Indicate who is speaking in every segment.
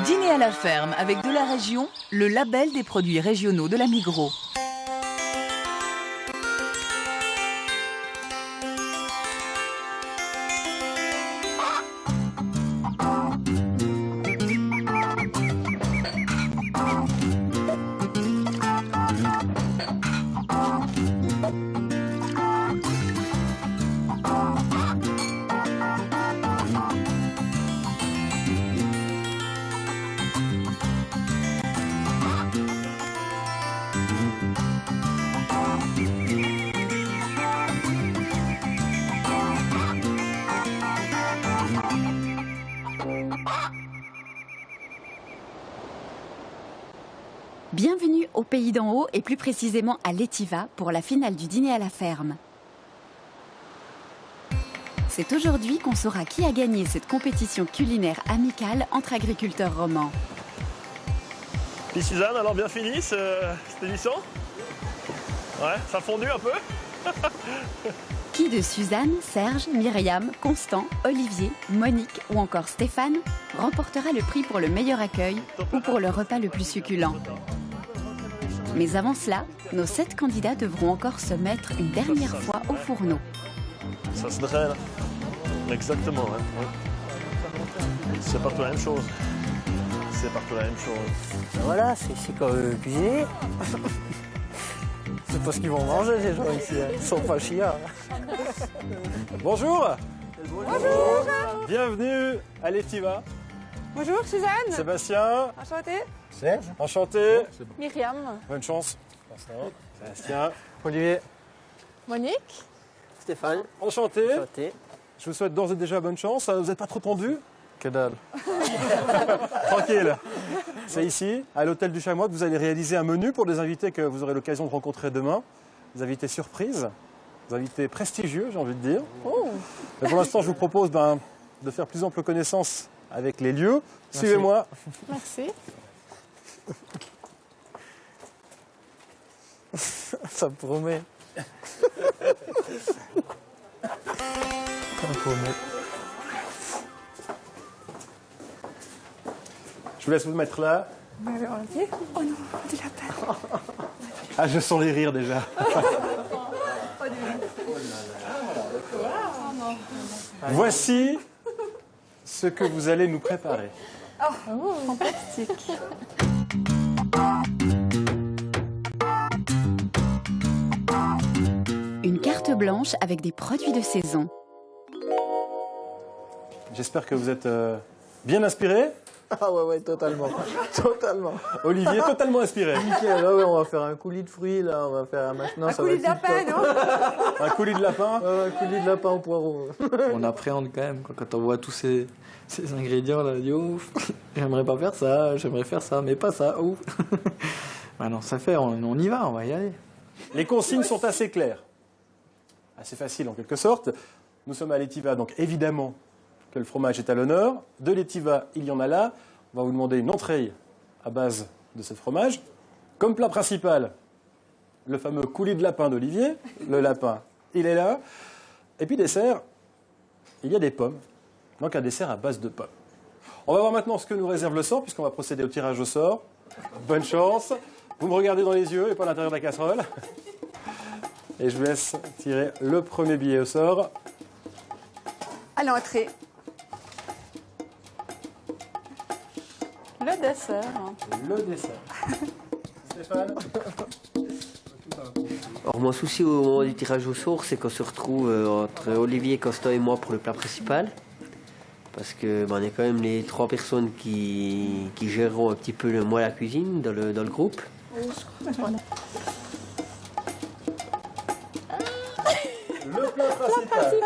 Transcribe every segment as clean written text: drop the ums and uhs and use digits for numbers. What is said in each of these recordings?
Speaker 1: Dîner à la ferme avec de la région, le label des produits régionaux de la Migros.
Speaker 2: Bienvenue au Pays d'en haut et plus précisément à l'Étiva pour la finale du dîner à la ferme. C'est aujourd'hui qu'on saura qui a gagné cette compétition culinaire amicale entre agriculteurs romans.
Speaker 3: Puis Suzanne, alors bien fini cette émission? Ouais, ça a fondu un peu?
Speaker 2: Qui de Suzanne, Serge, Myriam, Constant, Olivier, Monique ou encore Stéphane remportera le prix pour le meilleur accueil ou pour le repas le plus succulent? Mais avant cela, nos 7 candidats devront encore se mettre une dernière fois au fourneau.
Speaker 3: Ça se draine. Exactement, hein. Ouais. C'est partout la même chose. C'est partout la même chose.
Speaker 4: Voilà, c'est comme cuisiner. C'est pas ce qu'ils vont manger, les gens ici. Ils sont pas chiards.
Speaker 5: Bonjour.
Speaker 6: Bonjour.
Speaker 5: Bienvenue à l'Étiva.
Speaker 6: Bonjour Suzanne.
Speaker 5: Sébastien.
Speaker 6: Enchantée.
Speaker 4: Serge.
Speaker 5: Enchanté.
Speaker 6: Myriam.
Speaker 5: Bonne chance. Sébastien.
Speaker 4: Olivier.
Speaker 6: Monique.
Speaker 4: Stéphane.
Speaker 5: Enchanté.
Speaker 4: Enchanté.
Speaker 5: Je vous souhaite d'ores et déjà bonne chance. Vous n'êtes pas trop tendu?
Speaker 4: Que dalle.
Speaker 5: Tranquille. C'est ici, à l'hôtel du Chamois, que vous allez réaliser un menu pour des invités que vous aurez l'occasion de rencontrer demain. Des invités surprises, des invités prestigieux, j'ai envie de dire.
Speaker 6: Oh.
Speaker 5: Mais pour l'instant, je vous propose de faire plus ample connaissance avec les lieux. Suivez-moi.
Speaker 6: Merci.
Speaker 4: Ça promet. Ça promet.
Speaker 5: Je vous laisse vous mettre là.
Speaker 6: Olivier. Oh non, du lapin.
Speaker 5: Ah, je sens les rires déjà. Voici ce que vous allez nous préparer.
Speaker 6: Oh, fantastique.
Speaker 2: Une carte blanche avec des produits de saison.
Speaker 5: J'espère que vous êtes bien inspirés.
Speaker 4: Ah ouais, totalement. Totalement.
Speaker 5: Olivier, totalement inspiré.
Speaker 4: Nickel, là, ouais, on va faire un coulis de fruits, là, on va faire maintenant.
Speaker 6: Un coulis de lapin, non?
Speaker 5: Un coulis de lapin.
Speaker 4: Un coulis de lapin au poireau.
Speaker 7: On appréhende quand même quand on voit tous ces ingrédients là, dit ouf, j'aimerais pas faire ça, j'aimerais faire ça, mais pas ça, ouf. Bah non, ça fait, on y va, on va y aller.
Speaker 5: Les consignes sont assez claires. Assez faciles en quelque sorte. Nous sommes à l'Étiva, donc évidemment que le fromage est à l'honneur. De l'Étiva, il y en a là. On va vous demander une entrée à base de ce fromage. Comme plat principal, le fameux coulis de lapin d'Olivier. Le lapin, il est là. Et puis dessert, il y a des pommes. Donc un dessert à base de pommes. On va voir maintenant ce que nous réserve le sort, puisqu'on va procéder au tirage au sort. Bonne chance. Vous me regardez dans les yeux et pas à l'intérieur de la casserole. Et je vous laisse tirer le premier billet au sort.
Speaker 6: À l'entrée. Le dessert.
Speaker 5: Le dessert. Stéphane?
Speaker 8: Alors mon souci au moment du tirage au sort, c'est qu'on se retrouve entre Olivier, Constant et moi pour le plat principal. Parce que on est quand même les 3 personnes qui géreront un petit peu la cuisine dans le groupe.
Speaker 5: Le plat principal.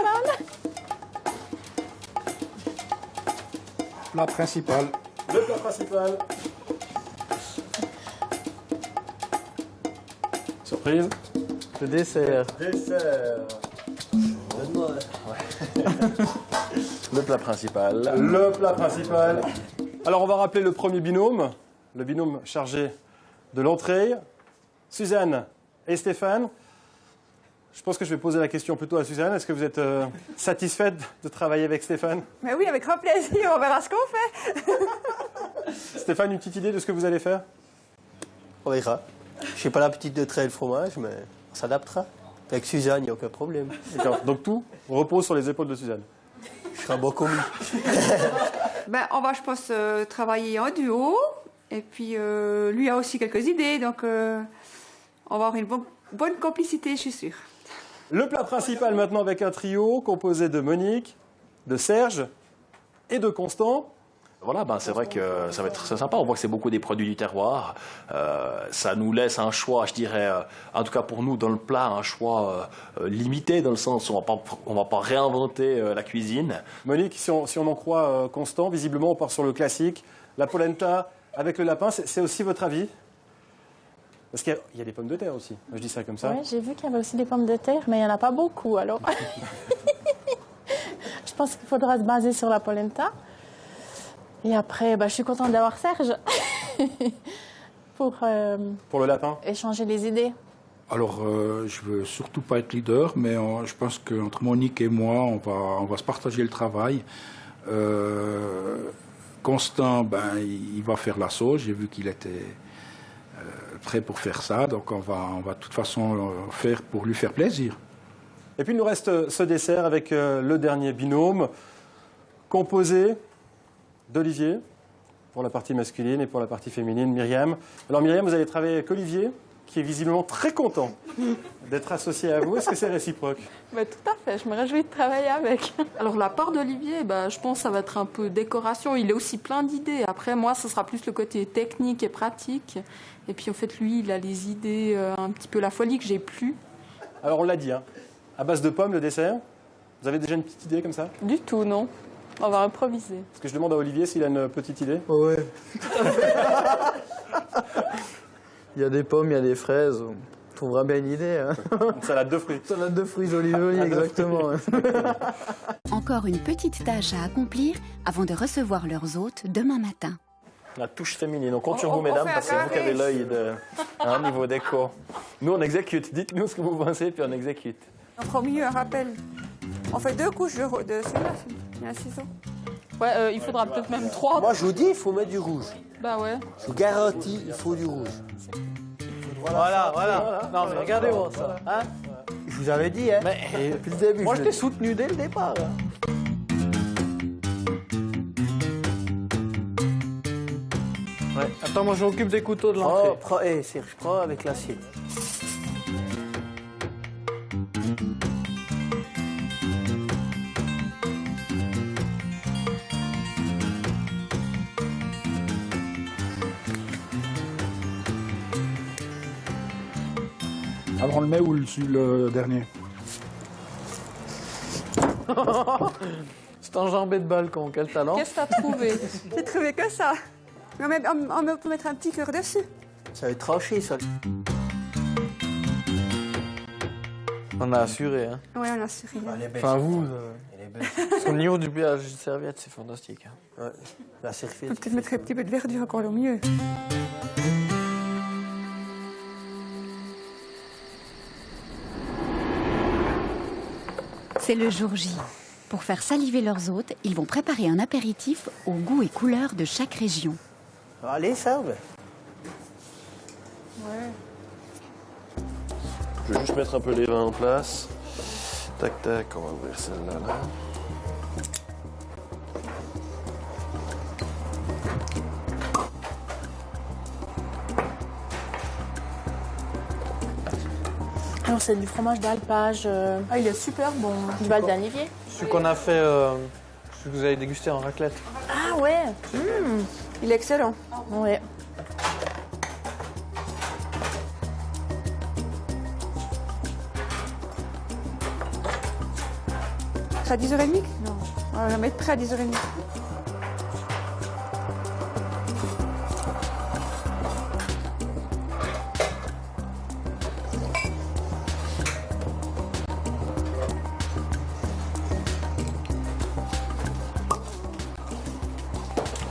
Speaker 4: Plat principal.
Speaker 5: Le plat principal. Surprise.
Speaker 4: Le dessert.
Speaker 5: Dessert.
Speaker 4: Le plat principal.
Speaker 5: Le plat principal. Alors on va rappeler le premier binôme. Le binôme chargé de l'entrée. Suzanne et Stéphane. Je pense que je vais poser la question plutôt à Suzanne. Est-ce que vous êtes satisfaite de travailler avec Stéphane?
Speaker 6: Mais oui, avec grand plaisir, on verra ce qu'on fait.
Speaker 5: Stéphane, une petite idée de ce que vous allez faire?
Speaker 8: On verra. Je suis pas la petite de trait le fromage, mais on s'adaptera. Avec Suzanne, il n'y a aucun problème.
Speaker 5: D'accord. Donc tout repose sur les épaules de Suzanne.
Speaker 8: Je serai un bon commis.
Speaker 6: Ben, on va, je pense, travailler en duo. Et puis, lui a aussi quelques idées. Donc, on va avoir une bonne complicité, je suis sûre.
Speaker 5: Le plat principal maintenant avec un trio composé de Monique, de Serge et de Constant.
Speaker 9: Voilà, c'est vrai que ça va être très sympa. On voit que c'est beaucoup des produits du terroir. Ça nous laisse un choix, je dirais, en tout cas pour nous, dans le plat, un choix limité, dans le sens où on va pas réinventer la cuisine.
Speaker 5: Monique, si on en croit Constant, visiblement on part sur le classique. La polenta avec le lapin, c'est aussi votre avis? Parce qu'il y a des pommes de terre aussi. Je dis ça comme ça.
Speaker 10: Oui, j'ai vu qu'il y avait aussi des pommes de terre, mais il n'y en a pas beaucoup, alors. Je pense qu'il faudra se baser sur la polenta. Et après, je suis contente d'avoir Serge pour
Speaker 5: le lapin.
Speaker 10: Échanger les idées.
Speaker 11: Alors, je veux surtout pas être leader, mais je pense qu'entre Monique et moi, on va se partager le travail. Constant, il va faire la sauce. J'ai vu qu'il était prêt pour faire ça, donc on va de toute façon faire pour lui faire plaisir.
Speaker 5: Et puis il nous reste ce dessert avec le dernier binôme composé d'Olivier pour la partie masculine et pour la partie féminine, Myriam. Alors Myriam, vous allez travailler avec Olivier, qui est visiblement très content d'être associé à vous. Est-ce que c'est réciproque?
Speaker 10: Tout à fait, je me réjouis de travailler avec.
Speaker 12: Alors la part d'Olivier, je pense que ça va être un peu décoration. Il a aussi plein d'idées. Après, moi, ce sera plus le côté technique et pratique. Et puis en fait, lui, il a les idées un petit peu la folie que j'ai plus.
Speaker 5: Alors on l'a dit, à base de pommes, le dessert. Vous avez déjà une petite idée comme ça?
Speaker 10: Du tout, non. On va improviser.
Speaker 5: Est-ce que je demande à Olivier s'il a une petite idée?
Speaker 4: Ouais. Il y a des pommes, il y a des fraises. On trouvera bien une idée.
Speaker 5: Une salade de fruits.
Speaker 4: Salade de fruits joli, exactement.
Speaker 2: Encore une petite tâche à accomplir avant de recevoir leurs hôtes demain matin.
Speaker 9: La touche féminine. On compte sur vous, mesdames, parce que c'est vous qui avez l'œil à un niveau déco. Nous, on exécute. Dites-nous ce que vous pensez, puis on exécute.
Speaker 6: On fera mieux un rappel. On fait 2 couches de celui-là, il y a un ciseau.
Speaker 12: Ouais, il faudra peut-être même 3.
Speaker 8: Moi, je vous dis, il faut mettre du rouge.
Speaker 12: Ouais.
Speaker 8: Je vous garantis, il faut du rouge.
Speaker 4: Voilà. Non, mais regardez-moi ça.
Speaker 8: Je vous avais dit,
Speaker 4: Mais depuis le début.
Speaker 8: Moi, je t'ai soutenu dès le départ.
Speaker 4: Ouais. Attends, moi je m'occupe des couteaux de l'entrée.
Speaker 8: Serge, prends avec l'assiette.
Speaker 11: Avant le mai ou le dernier?
Speaker 4: C'est enjambé de balcon, quel talent.
Speaker 12: Qu'est-ce que t'as trouvé?
Speaker 6: J'ai trouvé que ça. Mais on peut mettre un petit cœur dessus.
Speaker 8: Ça va être tranché, ça.
Speaker 4: On a assuré, hein.
Speaker 6: Oui, on a assuré.
Speaker 4: Enfin, vous.
Speaker 8: Elle est belle.
Speaker 4: Parce qu'au niveau du pliage de serviette, c'est fantastique.
Speaker 8: Ouais. La
Speaker 6: On
Speaker 8: serviette.
Speaker 6: peut peut-être mettre un petit peu de verdure encore le mieux.
Speaker 2: C'est le jour J. Pour faire saliver leurs hôtes, ils vont préparer un apéritif au goût et couleur de chaque région.
Speaker 8: Allez, serve.
Speaker 3: Je vais juste mettre un peu les vins en place. Tac, tac, on va ouvrir celle-là. Là.
Speaker 10: Alors, c'est du fromage d'alpage.
Speaker 12: Il est super bon.
Speaker 10: Du Val d'Anivier.
Speaker 4: Celui qu'on a fait, celui que vous avez dégusté en raclette.
Speaker 10: Ah ouais.
Speaker 6: Il est excellent.
Speaker 10: Ouais.
Speaker 6: À 10h30? Non. On va mettre prêt à 10h30.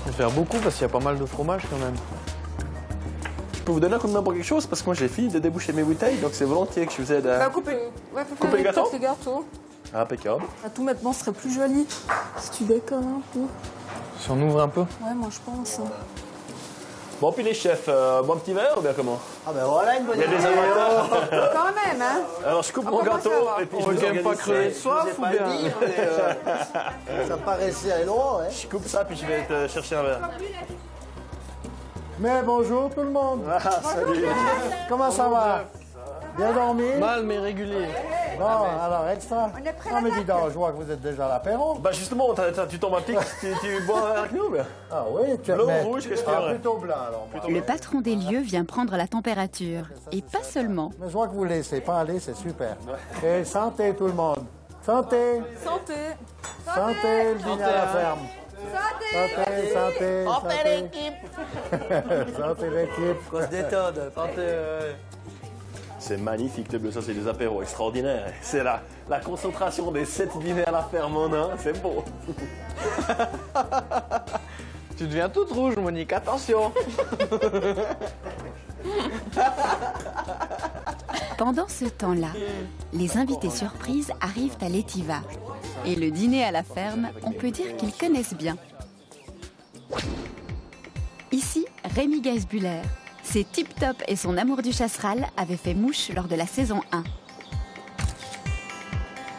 Speaker 4: Je vais faire beaucoup parce qu'il y a pas mal de fromage quand même.
Speaker 3: Je peux vous donner un coup de main pour quelque chose? Parce que moi j'ai fini de déboucher mes bouteilles, donc c'est volontiers que je vous aide à...
Speaker 6: Couper
Speaker 3: les gâteaux?
Speaker 12: Les gâteaux.
Speaker 3: Impeccable.
Speaker 12: Tout maintenant serait plus joli. Si tu décolles un peu.
Speaker 7: Si on ouvre un peu.
Speaker 12: Ouais, moi je pense.
Speaker 3: Bon, puis les chefs, bon petit verre ou bien comment?
Speaker 4: Ah ben voilà une bonne
Speaker 3: Il y a des amateurs.
Speaker 6: Quand même, hein.
Speaker 3: Alors je coupe
Speaker 6: On
Speaker 3: mon
Speaker 6: commence
Speaker 3: gâteau
Speaker 6: à voir.
Speaker 3: et puis
Speaker 7: On
Speaker 3: je
Speaker 7: veut
Speaker 3: vous
Speaker 7: quand même pas
Speaker 3: organise
Speaker 7: crever de
Speaker 3: ça.
Speaker 7: soif ou bien?
Speaker 4: ça paraissait aller loin, ouais.
Speaker 3: Je coupe ça puis je vais te chercher un verre.
Speaker 4: Mais bonjour tout le monde.
Speaker 3: Ah, salut.
Speaker 4: Comment ça va? Bien dormi?
Speaker 7: Mal mais régulier.
Speaker 4: Bon, alors extra.
Speaker 6: On est prêt
Speaker 4: Ah
Speaker 6: à
Speaker 4: mais
Speaker 6: la
Speaker 4: dis donc, je vois que vous êtes déjà à l'apéro.
Speaker 3: Bah justement, tu tombes un petit, tu bois un verre avec nous bien?
Speaker 4: Ah oui, tu
Speaker 3: Bleu ou rouge, qu'est-ce qu'il y aurait?
Speaker 4: plutôt blanc alors. moi.
Speaker 2: Le patron des lieux vient prendre la température. Et pas seulement.
Speaker 4: Mais je vois que vous laissez pas aller, c'est super. Et santé tout le monde. Santé.
Speaker 12: Santé.
Speaker 4: Santé, le dîner à la ferme. Santé, santé, santé. l'équipe. Santé l'équipe.
Speaker 7: Qu'on se détende. Santé.
Speaker 3: C'est magnifique le bleu, ça c'est des apéros extraordinaires. C'est la concentration des 7 dîners à la ferme en un, c'est beau.
Speaker 7: Tu deviens toute rouge, Monique, attention.
Speaker 2: Pendant ce temps-là, les invités surprises arrivent à l'Étiva. Et le dîner à la ferme, on peut dire qu'ils connaissent bien. Ici, Rémi Geisbuller. C'est tip-top et son amour du chasseral avaient fait mouche lors de la saison 1.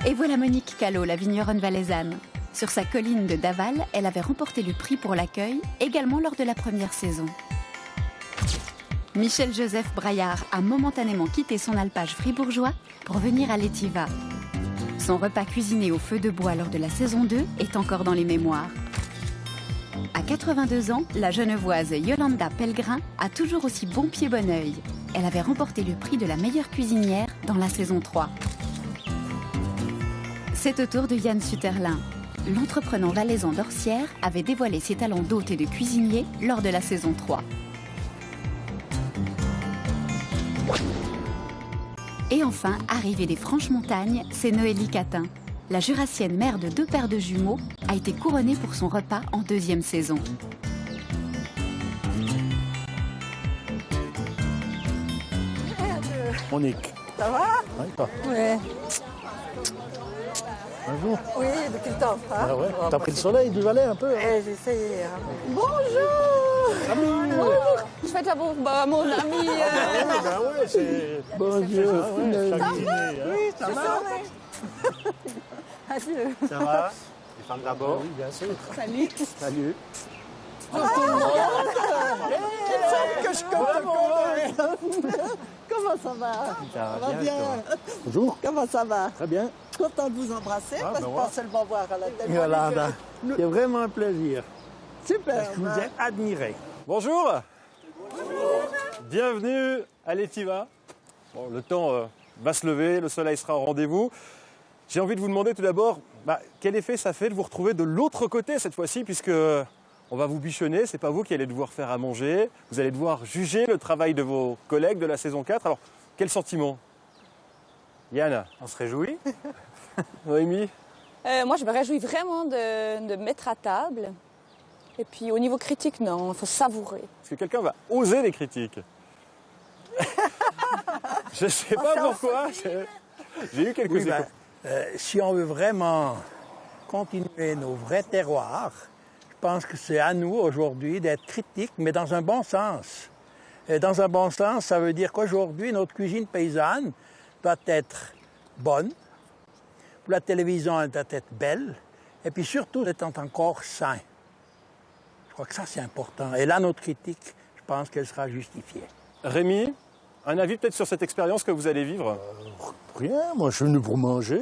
Speaker 2: Et voilà Monique Callot, la vigneronne valaisanne. Sur sa colline de Daval, elle avait remporté le prix pour l'accueil, également lors de la première saison. Michel-Joseph Braillard a momentanément quitté son alpage fribourgeois pour venir à l'Étiva. Son repas cuisiné au feu de bois lors de la saison 2 est encore dans les mémoires. À 82 ans, la genevoise Yolanda Pellegrin a toujours aussi bon pied bon oeil. Elle avait remporté le prix de la meilleure cuisinière dans la saison 3. C'est au tour de Yann Suterlin. L'entreprenant valaisan d'Orsières avait dévoilé ses talents d'hôte et de cuisinier lors de la saison 3. Et enfin, arrivée des Franches-Montagnes, c'est Noélie Catin. La jurassienne mère de 2 paires de jumeaux a été couronnée pour son repas en 2e saison.
Speaker 3: Monique.
Speaker 13: Ça va?
Speaker 3: Oui, toi.
Speaker 13: Oui.
Speaker 3: Bonjour.
Speaker 13: Oui, depuis le temps. Hein?
Speaker 3: Ah ouais. T'as pris le soleil du Valais un peu hein?
Speaker 13: J'ai essayé. Hein. Bonjour! Bonjour! Je fais ta bouffe à mon ami.
Speaker 3: Ben ouais, c'est...
Speaker 4: Bonjour.
Speaker 13: Oui, ça va. Adieu.
Speaker 3: Ça va? Les femmes d'abord?
Speaker 4: Oui, bien sûr.
Speaker 13: Salut.
Speaker 3: Salut.
Speaker 13: Que je Comment ça va? Ça va bien.
Speaker 4: Bonjour.
Speaker 13: Comment ça va?
Speaker 4: Très bien.
Speaker 13: Content de vous embrasser, parce que pas seulement voir à la télé.
Speaker 4: Yolanda, c'est vraiment un plaisir.
Speaker 13: Super.
Speaker 4: Je vous ai admiré.
Speaker 5: Bonjour. Bienvenue à l'Étiva. Bon, le temps va se lever, le soleil sera au rendez-vous. J'ai envie de vous demander tout d'abord, quel effet ça fait de vous retrouver de l'autre côté cette fois-ci, puisque on va vous bichonner, c'est pas vous qui allez devoir faire à manger, vous allez devoir juger le travail de vos collègues de la saison 4. Alors, quel sentiment? Yann?
Speaker 14: On se réjouit.
Speaker 5: Noémie?
Speaker 15: Moi, je me réjouis vraiment de me mettre à table. Et puis, au niveau critique, non, il faut savourer.
Speaker 5: Est-ce que quelqu'un va oser des critiques? Je sais pas pourquoi, j'ai eu quelques échos.
Speaker 16: Si on veut vraiment continuer nos vrais terroirs, je pense que c'est à nous aujourd'hui d'être critiques, mais dans un bon sens. Et dans un bon sens, ça veut dire qu'aujourd'hui, notre cuisine paysanne doit être bonne, pour la télévision, elle doit être belle, et puis surtout, d'être encore sain. Je crois que ça, c'est important. Et là, notre critique, je pense qu'elle sera justifiée.
Speaker 5: Rémi, un avis peut-être sur cette expérience que vous allez vivre?
Speaker 3: Rien, moi je suis venu pour manger.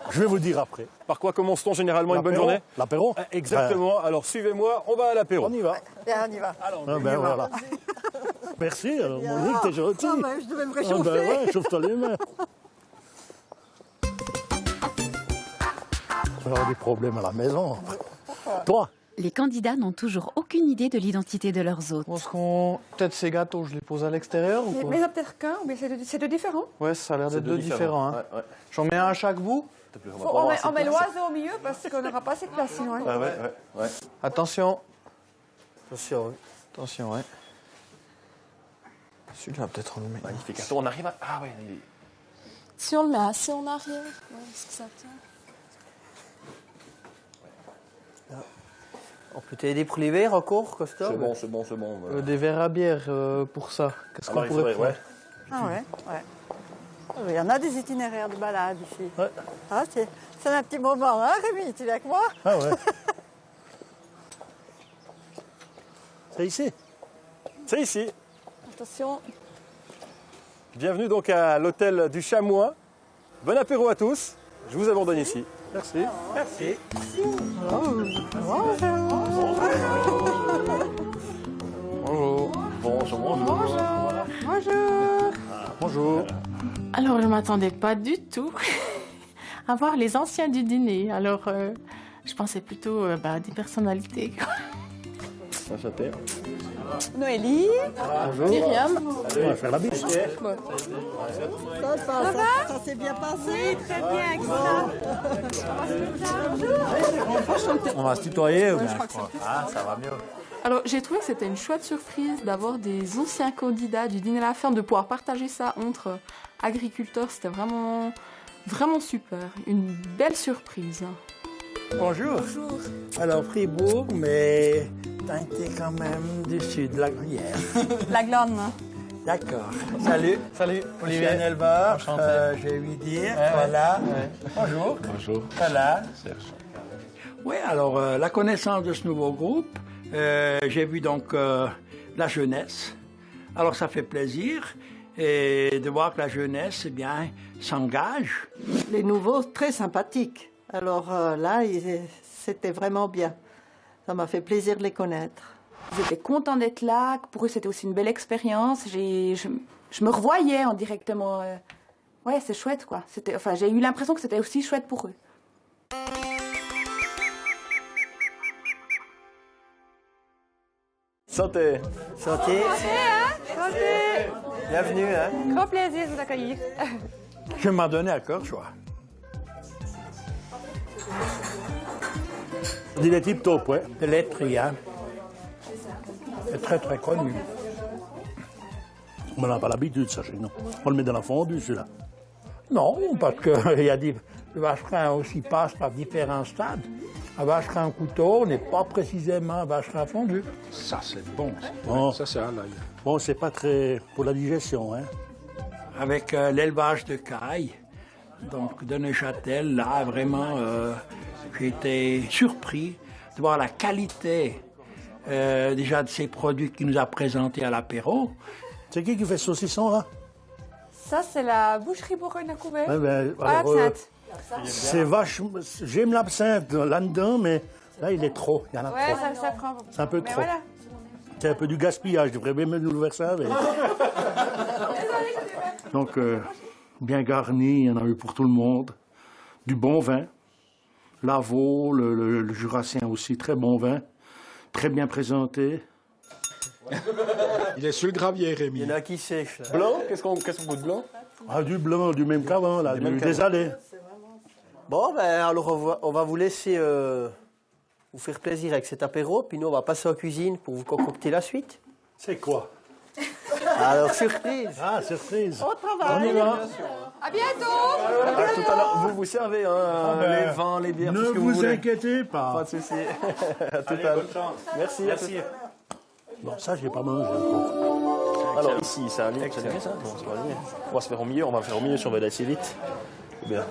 Speaker 3: Je vais vous dire après.
Speaker 5: Par quoi commence-t-on généralement une bonne journée?
Speaker 3: L'apéro.
Speaker 5: Exactement. Alors suivez-moi, on va à l'apéro.
Speaker 3: On y va.
Speaker 13: Bien, on y va.
Speaker 3: Ah ben voilà. Merci, alors Monique, t'es gentil.
Speaker 13: Je devais me réchauffer.
Speaker 3: Ah ben ouais, chauffe-toi les mains. On va avoir des problèmes à la maison. Toi?
Speaker 2: Les candidats n'ont toujours aucune idée de l'identité de leurs hôtes.
Speaker 7: Pense qu'on... Peut-être ces gâteaux, je les pose à l'extérieur ou quoi?
Speaker 6: Mais il y en a peut-être qu'un, mais c'est de différents.
Speaker 7: Ouais, ça a l'air d'être deux différents. Hein.
Speaker 3: Ouais.
Speaker 7: J'en mets un à chaque bout.
Speaker 6: On met l'oiseau au milieu parce qu'on n'aura pas assez de place sinon. Hein.
Speaker 3: Ouais.
Speaker 7: Attention.
Speaker 4: Attention, oui.
Speaker 7: Attention, ouais. Celui-là, peut-être on le met.
Speaker 3: Magnifique. Attends, on arrive à... Ah ouais, il est...
Speaker 12: Si on le met assez en arrière, est-ce que ça tient?
Speaker 8: On peut t'aider pour les verres encore, Costa?
Speaker 3: C'est bon.
Speaker 7: Des verres à bière pour ça. Qu'est-ce qu'on pourrait prendre?
Speaker 14: Ah ouais. Il y en a des itinéraires de balade ici. Ouais. Ah, c'est un petit moment, hein, Rémi? Tu es avec moi?
Speaker 4: Ah ouais. C'est ici.
Speaker 14: Attention.
Speaker 5: Bienvenue donc à l'hôtel du Chamois. Bon apéro à tous. Je vous abandonne ici. Merci.
Speaker 16: Merci.
Speaker 5: Bonjour.
Speaker 12: Alors, je ne m'attendais pas du tout à voir les anciens du dîner. Alors, je pensais plutôt des personnalités.
Speaker 3: Enchanté.
Speaker 14: Noélie.
Speaker 3: Bonjour.
Speaker 14: Myriam.
Speaker 4: On va faire la bise.
Speaker 14: Bon. Ça s'est bien passé? Oui, très bien,
Speaker 4: On va se tutoyer ou bien?
Speaker 3: Ah, ça va mieux.
Speaker 12: Alors, j'ai trouvé que c'était une chouette surprise d'avoir des anciens candidats du dîner à la ferme, de pouvoir partager ça entre agriculteurs. C'était vraiment, vraiment super. Une belle surprise.
Speaker 16: Bonjour.
Speaker 12: Bonjour.
Speaker 16: Alors, Fribourg, mais teinté quand même du sud de la Gruyère.
Speaker 14: La Glonne.
Speaker 16: D'accord. Salut.
Speaker 7: Salut,
Speaker 16: Olivier. Je suis un éleveur,
Speaker 7: Enchanté.
Speaker 16: j'ai ouï dire. Voilà. Bonjour.
Speaker 3: Bonjour.
Speaker 16: Voilà.
Speaker 3: Serge.
Speaker 16: Oui, alors, la connaissance de ce nouveau groupe, j'ai vu donc la jeunesse. Alors, ça fait plaisir. Et de voir que la jeunesse, eh bien, s'engage.
Speaker 14: Les nouveaux, très sympathiques. Alors là, c'était vraiment bien. Ça m'a fait plaisir de les connaître.
Speaker 6: Ils étaient contents d'être là. Pour eux, c'était aussi une belle expérience. Je me revoyais en directement. Ouais, c'est chouette, quoi. J'ai eu l'impression que c'était aussi chouette pour eux.
Speaker 3: Santé.
Speaker 8: Santé.
Speaker 14: Santé.
Speaker 8: Bienvenue. Hein.
Speaker 14: Grand plaisir de vous accueillir.
Speaker 16: Je m'en donnais à cœur joie.
Speaker 4: Il est tip top, ouais.
Speaker 16: De laiterie, hein. C'est très très connu.
Speaker 4: On n'a pas l'habitude, ça chez nous. On le met dans la fondue, celui-là.
Speaker 16: Non, parce que le vacherin aussi passe par différents stades. Un vacherin couteau n'est pas précisément un vacherin fondu.
Speaker 11: Ça, c'est bon.
Speaker 4: Bon,
Speaker 11: Ça, c'est à l'ail.
Speaker 4: bon, c'est pas très pour la digestion, hein.
Speaker 16: Avec l'élevage de caille, donc de Neuchâtel, là, vraiment, j'ai été surpris de voir la qualité déjà de ces produits qu'il nous a présentés à l'apéro.
Speaker 4: C'est qui fait ce saucisson, là?
Speaker 6: Ça, c'est la boucherie Bourgogne à Couvert.
Speaker 4: Ouais, ben,
Speaker 6: Ah,
Speaker 4: alors,
Speaker 6: l'absinthe.
Speaker 4: c'est vachement... J'aime l'absinthe là-dedans, mais là, il est trop. Il y en a
Speaker 6: Ouais,
Speaker 4: trop.
Speaker 6: ça prend.
Speaker 4: C'est un peu
Speaker 6: Mais
Speaker 4: trop.
Speaker 6: voilà.
Speaker 4: C'est un peu du gaspillage. Je devrais même nous le faire ça avec. Donc, bien garni, il y en a eu pour tout le monde. Du bon vin. Lavaux, le Jurassien aussi, très bon vin. Très bien présenté.
Speaker 11: Il est sur le gravier, Rémi.
Speaker 8: Il y en a qui sèchent. Là.
Speaker 3: Blanc? Qu'est-ce qu'on goûte blanc?
Speaker 4: Ah, du blanc, du même qu'avant, là, des allées.
Speaker 8: Bon, ben alors on va vous laisser vous faire plaisir avec cet apéro, puis nous on va passer en cuisine pour vous concocter la suite.
Speaker 4: C'est quoi?
Speaker 8: Alors surprise.
Speaker 4: Ah, surprise.
Speaker 14: Au travail.
Speaker 4: On y va.
Speaker 6: À bientôt.
Speaker 3: À tout à l'heure. Vous servez
Speaker 4: ben,
Speaker 3: les vins, les bières,
Speaker 4: ne
Speaker 3: tout ce que
Speaker 4: vous
Speaker 3: vous voulez.
Speaker 4: inquiétez pas.
Speaker 3: Pas de souci. À tout à l'heure. Merci.
Speaker 4: Merci. Bon, ça, je n'ai pas mangé encore.
Speaker 3: Alors ici, ça allait ça? Bon, ça va aller. On va se faire au milieu, si on va aller assez vite. Ou bien.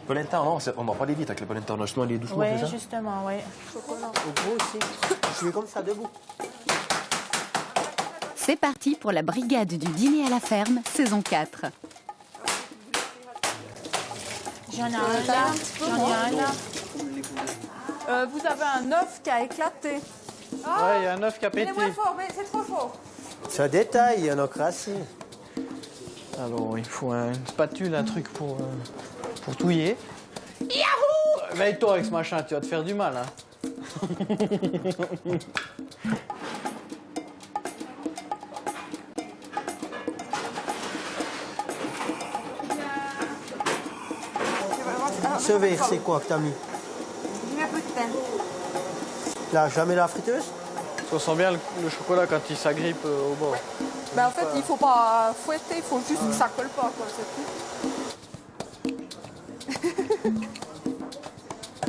Speaker 3: Polenta, non, on va pas aller vite avec le polenta, on a justement aller doucement,
Speaker 6: Oui,
Speaker 3: c'est ça?
Speaker 6: justement, oui.
Speaker 8: Vous aussi. Je suis comme ça debout.
Speaker 2: C'est parti pour la brigade du dîner à la ferme, saison 4.
Speaker 6: J'en ai un là. J'en ai un là.
Speaker 12: Vous avez un œuf qui a éclaté.
Speaker 7: Ouais, il y a un œuf qui a pété.
Speaker 6: Moins fort, mais c'est trop fort.
Speaker 8: C'est un détail, il y en a crassé.
Speaker 7: Alors, il faut une spatule, un truc pour touiller. Yahoo! Veille-toi avec ce machin, tu vas te faire du mal. Hein.
Speaker 8: Ce verre, c'est quoi que t'as mis?
Speaker 6: J'ai mis un peu de thym.
Speaker 8: Là, jamais la friteuse?
Speaker 7: On sent bien le chocolat quand il s'agrippe au bord.
Speaker 12: Ben, en fait, il faut pas fouetter, il faut juste que ça colle pas, quoi, c'est tout.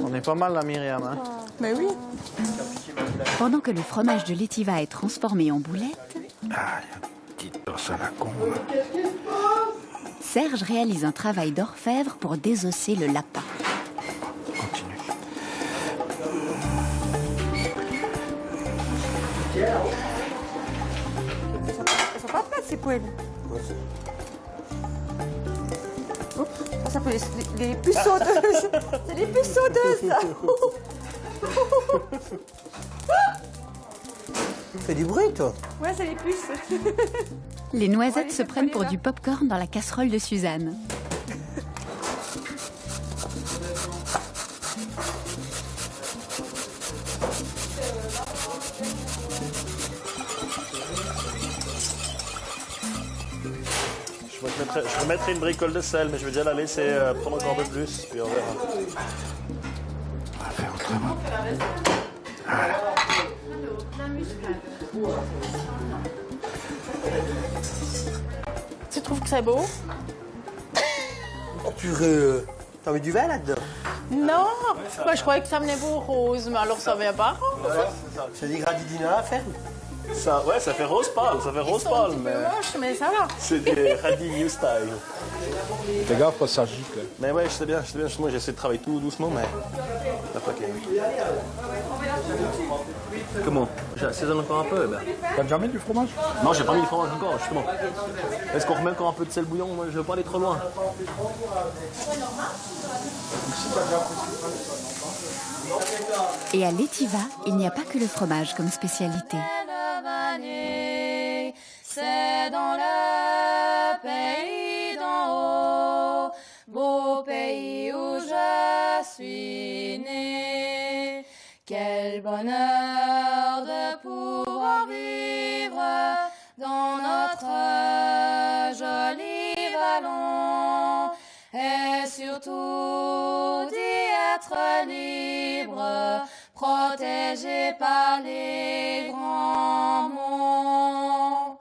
Speaker 7: On est pas mal là, Myriam. Hein.
Speaker 15: Mais oui.
Speaker 2: Pendant que le fromage de l'Étiva est transformé en boulettes,
Speaker 11: Ah, il y a une petite tosse à la con.
Speaker 2: Serge réalise un travail d'orfèvre pour désosser le lapin.
Speaker 6: Elles sont pas prêtes, ces poêles. Oups, ça s'appelle les puces sauteuses. C'est les puces sauteuses, ça.
Speaker 8: Fais du bruit, toi.
Speaker 6: Ouais, c'est les puces.
Speaker 2: Les noisettes se prennent pour du pop-corn dans la casserole de Suzanne.
Speaker 3: Je remettrai une bricole de sel, mais je vais déjà la laisser prendre encore un peu plus, puis on verra.
Speaker 11: On va faire autrement.
Speaker 10: Tu trouves que c'est beau?
Speaker 8: Purée, t'as mis du vin là-dedans?
Speaker 10: Non, moi, je croyais que ça venait beau rose, mais alors ça vient pas rose.
Speaker 8: C'est des gradidina à la ferme.
Speaker 3: Ça, ouais, ça fait rose pâle, ça fait rose pâle,
Speaker 10: C'est un
Speaker 3: mais
Speaker 10: peu moche, mais ça va.
Speaker 3: c'est des radis new style.
Speaker 11: Fais gaffe, ça gicle.
Speaker 3: Mais ouais, je sais bien, moi j'essaie de travailler tout doucement, mais... Comment? J'assaisonne encore un peu, ben.
Speaker 11: T'as déjà mis du fromage?
Speaker 3: Non, j'ai pas mis le fromage encore, justement. Est-ce qu'on remet encore un peu de sel bouillon? Moi, je veux pas aller trop loin.
Speaker 2: Et à l'Étiva, il n'y a pas que le fromage comme spécialité.
Speaker 17: C'est dans le pays d'en haut, beau pays où je suis né. Quel bonheur de pouvoir vivre dans notre joli vallon et surtout d'y être libre, protégé par les grands monts.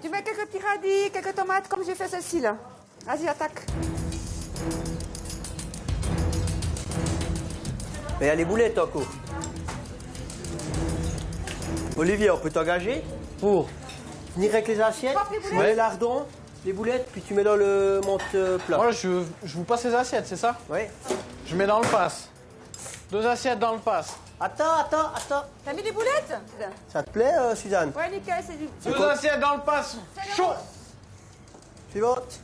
Speaker 6: Tu mets quelques petits radis, quelques tomates, comme j'ai fait celle-ci, là. Vas-y, attaque.
Speaker 8: Mais il y a les boulettes encore. Olivier, on peut t'engager pour venir avec les assiettes, tu mets lardons, les boulettes, puis tu mets dans le monte-plat.
Speaker 7: Moi, je vous passe les assiettes, c'est ça?
Speaker 8: Oui.
Speaker 7: Je mets dans le passe. 2 assiettes dans le passe.
Speaker 8: Attends.
Speaker 6: T'as mis des boulettes?
Speaker 8: Ça te plaît, Suzanne?
Speaker 6: Ouais, nickel, c'est du...
Speaker 7: 2 assiettes dans le passe. Chaud.
Speaker 8: Suivante.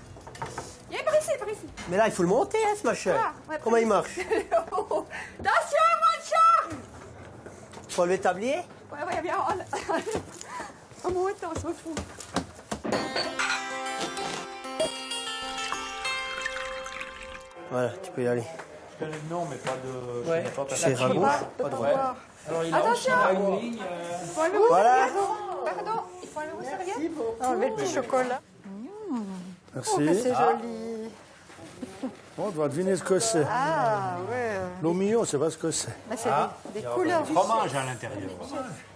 Speaker 6: Viens par ici, par ici.
Speaker 8: Mais là, il faut le monter, hein, ce machin.
Speaker 6: Ah, ouais,
Speaker 8: comment il marche?
Speaker 6: Attention, mon chat!
Speaker 8: Faut le tablier?
Speaker 6: Ouais, viens. Oh, mon temps, on se fout.
Speaker 8: Voilà, tu peux y aller.
Speaker 7: Je connais le nom, mais pas de...
Speaker 8: Ouais. C'est Rago.
Speaker 7: Pas de droit. Alors, il a
Speaker 6: Attention.
Speaker 7: une ligne...
Speaker 6: Il faut enlever
Speaker 8: Voilà.
Speaker 6: Pardon, il faut enlever vos serviettes.
Speaker 14: Enlever le petit chocolat.
Speaker 4: Merci.
Speaker 14: Oh, que c'est joli.
Speaker 4: On doit deviner ce que c'est.
Speaker 14: Ah, ouais.
Speaker 4: L'eau mignon, c'est pas ce que c'est.
Speaker 14: Mais c'est des couleurs.
Speaker 18: Fromage à l'intérieur.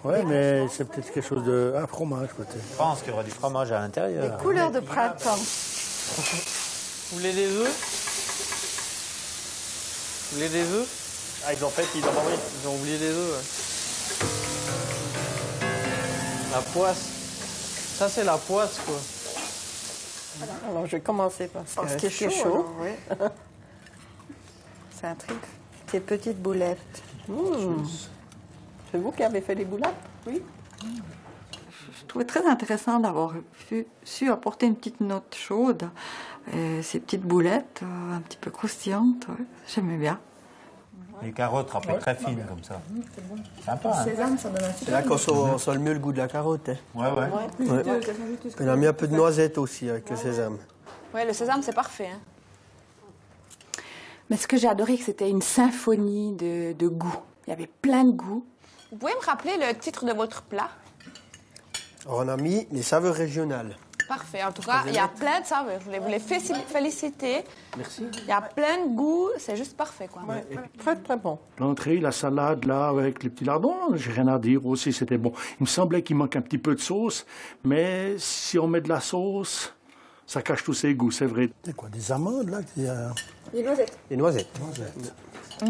Speaker 4: Ouais, mais c'est peut-être quelque chose de... Un fromage, peut-être.
Speaker 18: Je pense qu'il y aura du fromage à l'intérieur.
Speaker 14: Des couleurs de printemps.
Speaker 7: Vous voulez des œufs? Vous voulez des œufs?
Speaker 3: Ah, ils ont fait, ils ont envoyé.
Speaker 7: Ils ont oublié des œufs, ouais. La poisse. Ça, c'est la poisse, quoi.
Speaker 14: Alors, je vais commencer par ce qui est chaud. Alors, oui. C'est un truc. Ces petites boulettes. C'est vous qui avez fait les boulettes? Oui. Je trouvais très intéressant d'avoir su apporter une petite note chaude. Et ces petites boulettes, un petit peu croustillantes, ouais, j'aimais bien.
Speaker 18: Les carottes râpées très fines comme ça. Sympa. Hein.
Speaker 14: Sésame, ça donne un petit
Speaker 8: C'est là qu'on sent le mieux le goût de la carotte. Hein.
Speaker 18: Ouais.
Speaker 8: On a mis un peu de noisette aussi avec le sésame.
Speaker 15: Ouais, le sésame, c'est parfait. Hein. Mais ce que j'ai adoré, que c'était une symphonie de goûts. Il y avait plein de goûts.
Speaker 13: Vous pouvez me rappeler le titre de votre plat?
Speaker 19: On a mis les saveurs régionales.
Speaker 13: Parfait. En tout cas, il y a plein de saveurs. Je voulais vous les féliciter.
Speaker 19: Merci.
Speaker 13: Il y a plein de goûts. C'est juste parfait, quoi.
Speaker 14: Ouais, très, très bon.
Speaker 4: L'entrée, la salade, là, avec les petits lardons, j'ai rien à dire aussi, c'était bon. Il me semblait qu'il manque un petit peu de sauce, mais si on met de la sauce, ça cache tous ses goûts, c'est vrai.
Speaker 16: C'est quoi, des amandes, là
Speaker 13: Des noisettes.
Speaker 19: Des noisettes.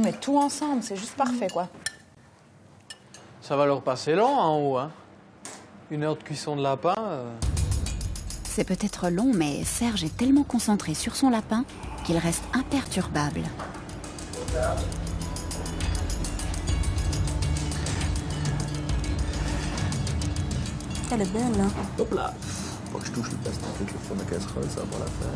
Speaker 15: Mais tout ensemble, c'est juste parfait, quoi.
Speaker 7: Ça va leur passer lent en haut, hein. 1 heure de cuisson de lapin.
Speaker 2: C'est peut-être long, mais Serge est tellement concentré sur son lapin qu'il reste imperturbable.
Speaker 15: Elle est belle, hein.
Speaker 3: Hop là. Faut que je touche le plastique avec le fond de la casserole, ça va la faire.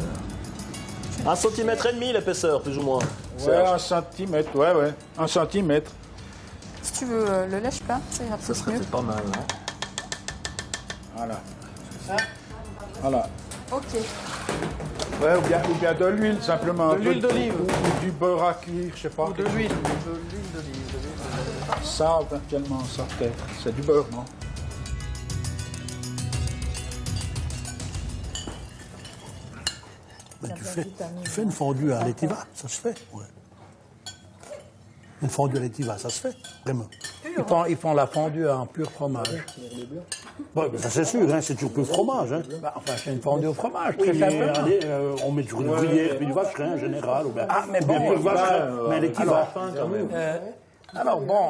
Speaker 3: 1,5 cm l'épaisseur, plus ou moins.
Speaker 11: Ouais, 1 centimètre, ouais. 1 centimètre.
Speaker 15: Si tu veux le lèche-plat, ça ira
Speaker 3: Ça serait peut-être pas mal, hein.
Speaker 11: Voilà. Voilà.
Speaker 15: Ok.
Speaker 11: Ouais, ou bien de l'huile, simplement.
Speaker 7: De l'huile d'olive.
Speaker 11: Ou du beurre à cuire, je sais pas.
Speaker 7: Ou de l'huile. De l'huile d'olive.
Speaker 11: Ça, éventuellement, ça peut-être. C'est du beurre, non?
Speaker 16: Ben, tu fais une fondue à l'étiva, ça se fait. Ouais. Une fondue à l'étiva, ça se fait, vraiment. Ils font la fondue en pur fromage. Ouais, ben ça c'est sûr, hein, c'est toujours pur fromage. Hein. Bah, enfin, c'est une fondue au fromage, très simplement. On met toujours une gruyère, puis du vacherin en général. Ou bien, mais bon, bien mais l'étiva. Alors bon,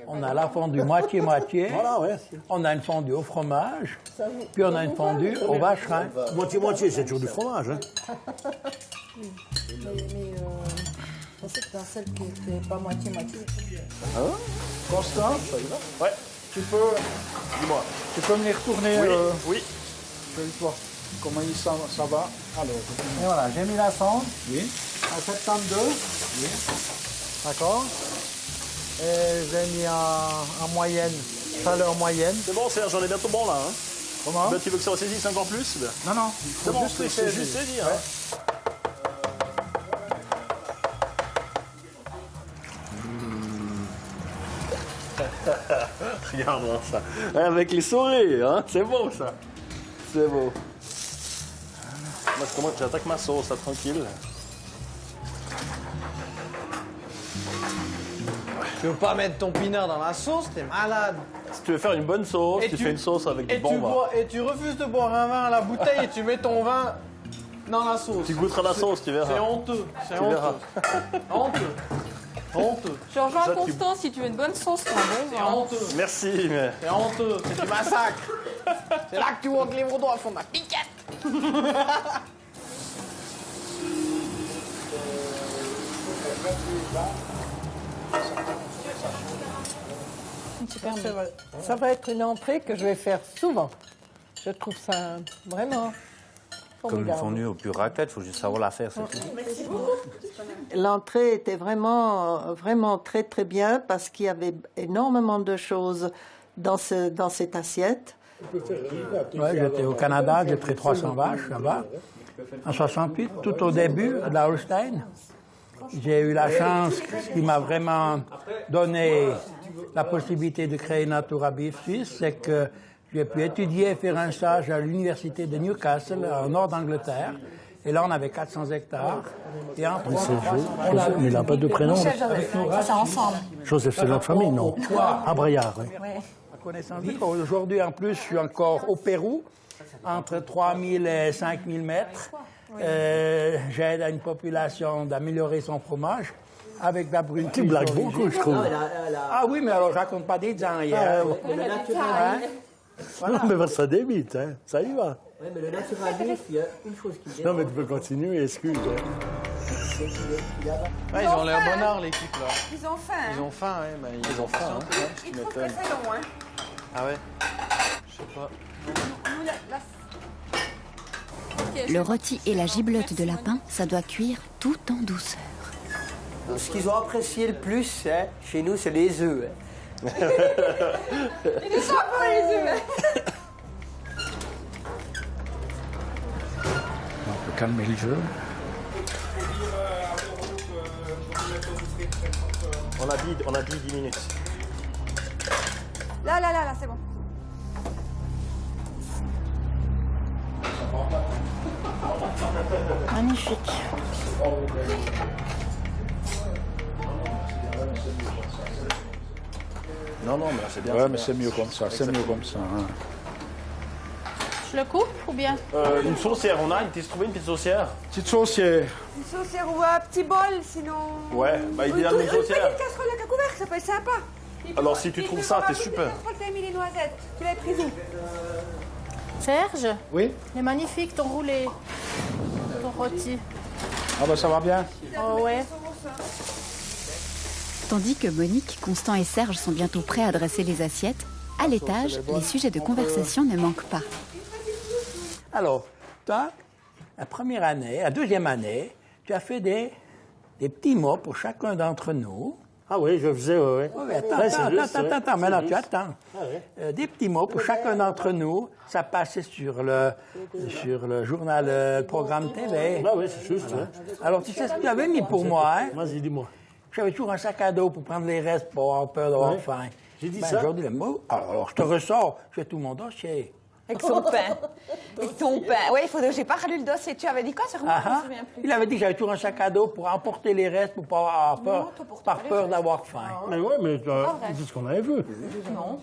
Speaker 16: on a la fondue moitié-moitié, voilà, ouais. On a une fondue au fromage, puis on a une fondue au vacherin. Moitié-moitié, c'est toujours du fromage. Hein.
Speaker 14: Je pensais que c'était celle qui n'était pas moitié-moitié.
Speaker 11: Constant, ça y va? Ouais. Tu peux...
Speaker 3: Dis-moi.
Speaker 11: Tu peux venir tourner...
Speaker 3: Oui.
Speaker 11: Je vais voir comment ça va. Alors,
Speaker 18: et voilà, j'ai mis la sonde.
Speaker 11: Oui.
Speaker 18: À 72.
Speaker 11: Oui.
Speaker 18: D'accord. Et j'ai mis en moyenne, chaleur moyenne.
Speaker 3: C'est bon, Serge, j'en ai bientôt bon là. Hein.
Speaker 18: Comment?
Speaker 3: Tu veux que ça ressaisisse encore plus?
Speaker 18: Non, non.
Speaker 3: C'est bon, c'est juste saisir.
Speaker 18: Ouais.
Speaker 3: Hein. Regarde-moi ça. Avec les souris, hein? C'est beau ça. C'est beau. Moi, j'attaque ma sauce, là, tranquille.
Speaker 7: Tu veux pas mettre ton pinard dans la sauce? T'es malade.
Speaker 3: Si tu veux faire une bonne sauce, tu fais une sauce avec du bon vin.
Speaker 7: Et tu refuses de boire un vin à la bouteille et tu mets ton vin dans la sauce.
Speaker 3: Tu goûteras la sauce, tu verras.
Speaker 7: C'est honteux. C'est
Speaker 3: Tu verras.
Speaker 7: honteux. Honteux.
Speaker 12: Je rejoins Constant, si tu veux une bonne sauce, c'est un bon
Speaker 7: C'est
Speaker 12: vin.
Speaker 7: honteux.
Speaker 3: Merci, mais...
Speaker 7: C'est honteux. C'est du massacre. C'est là que tu vois que les Vaudois font de la piquette.
Speaker 14: Ça va être une entrée que je vais faire souvent. Je trouve ça vraiment
Speaker 18: Comme une
Speaker 14: formidable.
Speaker 18: fondue au pur raclette, il faut juste savoir la faire, c'est tout.
Speaker 14: L'entrée était vraiment très très bien parce qu'il y avait énormément de choses dans cette assiette.
Speaker 16: Ouais, j'étais au Canada, j'ai pris 300 vaches là-bas. En 68, tout au début de la Holstein, j'ai eu la chance, ce qui m'a vraiment donné la possibilité de créer Natura Beef Suisse, c'est que j'ai pu étudier et faire un stage à l'université de Newcastle, au nord d'Angleterre. Et là, on avait 400 hectares. Et entre autres, mais il n'a pas de prénom.
Speaker 15: C'est ensemble.
Speaker 16: Joseph, c'est notre famille, non? À Braillard, oui. Aujourd'hui, en plus, je suis encore au Pérou, entre 3000 et 5000 mètres. J'aide à une population d'améliorer son fromage avec la brune. Tu blagues beaucoup, je trouve. Ah oui, mais alors je raconte pas des gens hier.
Speaker 19: Voilà.
Speaker 16: Non, mais ça débite, hein. Ça y va.
Speaker 19: Oui, mais le naturalisme, il y a une chose qui
Speaker 16: Non, mais tu peux continuer, excuse.
Speaker 7: Ouais, ils ont l'air bonnards, l'équipe, là.
Speaker 6: Ils ont faim.
Speaker 7: Ils ont faim, ouais. Bah, ils ont faim, hein.
Speaker 6: Ils trouvent que c'est long, hein.
Speaker 7: Ah ouais? Je sais pas.
Speaker 2: Le rôti et la giblotte de lapin, ça doit cuire tout en douceur.
Speaker 8: Ce qu'ils ont apprécié le plus, hein, chez nous, c'est les œufs. Hein.
Speaker 6: Ils ne sont pas les œufs.
Speaker 11: On peut calmer le jeu.
Speaker 3: On a dit 10 minutes.
Speaker 6: Là, c'est bon.
Speaker 10: Magnifique.
Speaker 3: Non, mais là, c'est bien.
Speaker 11: Ouais, mais c'est mieux comme ça, c'est mieux comme ça. Hein.
Speaker 10: Je le coupe ou bien?
Speaker 3: Une saucière, on a trouvé une petite saucière.
Speaker 11: Petite saucière.
Speaker 6: Une saucière ou un petit bol, sinon.
Speaker 3: Ouais, bah il y a une
Speaker 6: Une
Speaker 3: saucière.
Speaker 6: petite casserole avec un couvercle, ça peut être sympa.
Speaker 3: Alors si tu trouves ça, t'es super.
Speaker 6: Tu as mis les noisettes. Tu l'as pris où?
Speaker 10: Serge,
Speaker 11: Oui.
Speaker 10: il est magnifique ton roulé, ton rôti.
Speaker 11: Ah bah ça va bien.
Speaker 10: Oh ouais.
Speaker 2: Tandis que Monique, Constant et Serge sont bientôt prêts à dresser les assiettes, à l'étage, les sujets de conversation ne manquent pas.
Speaker 16: Alors, toi, la première année, la deuxième année, tu as fait des petits mots pour chacun d'entre nous.
Speaker 19: Ah oui, je faisais, oui.
Speaker 16: Oui, attends, maintenant tu attends. Des petits mots pour chacun d'entre nous. Ça passait sur le journal, le programme TV.
Speaker 19: Ah oui, c'est juste.
Speaker 16: Voilà. Alors, tu sais ce que tu avais mis pour moi, hein?
Speaker 19: Vas-y, dis-moi.
Speaker 16: J'avais toujours un sac à dos pour prendre les restes pour avoir peur d'avoir faim.
Speaker 19: J'ai dit ça?
Speaker 16: Aujourd'hui, le mot. Alors, je te ressors, je fais tout mon dossier.
Speaker 15: Avec son pain. Avec ton pain. Oui, j'ai pas relu le dossier. Tu avais dit quoi sur moi? Je me souviens plus.
Speaker 16: Il avait dit que j'avais toujours un sac à dos pour emporter les restes, pour pas avoir peur, par peur d'avoir faim.
Speaker 19: Mais oui, mais c'est ce qu'on avait vu.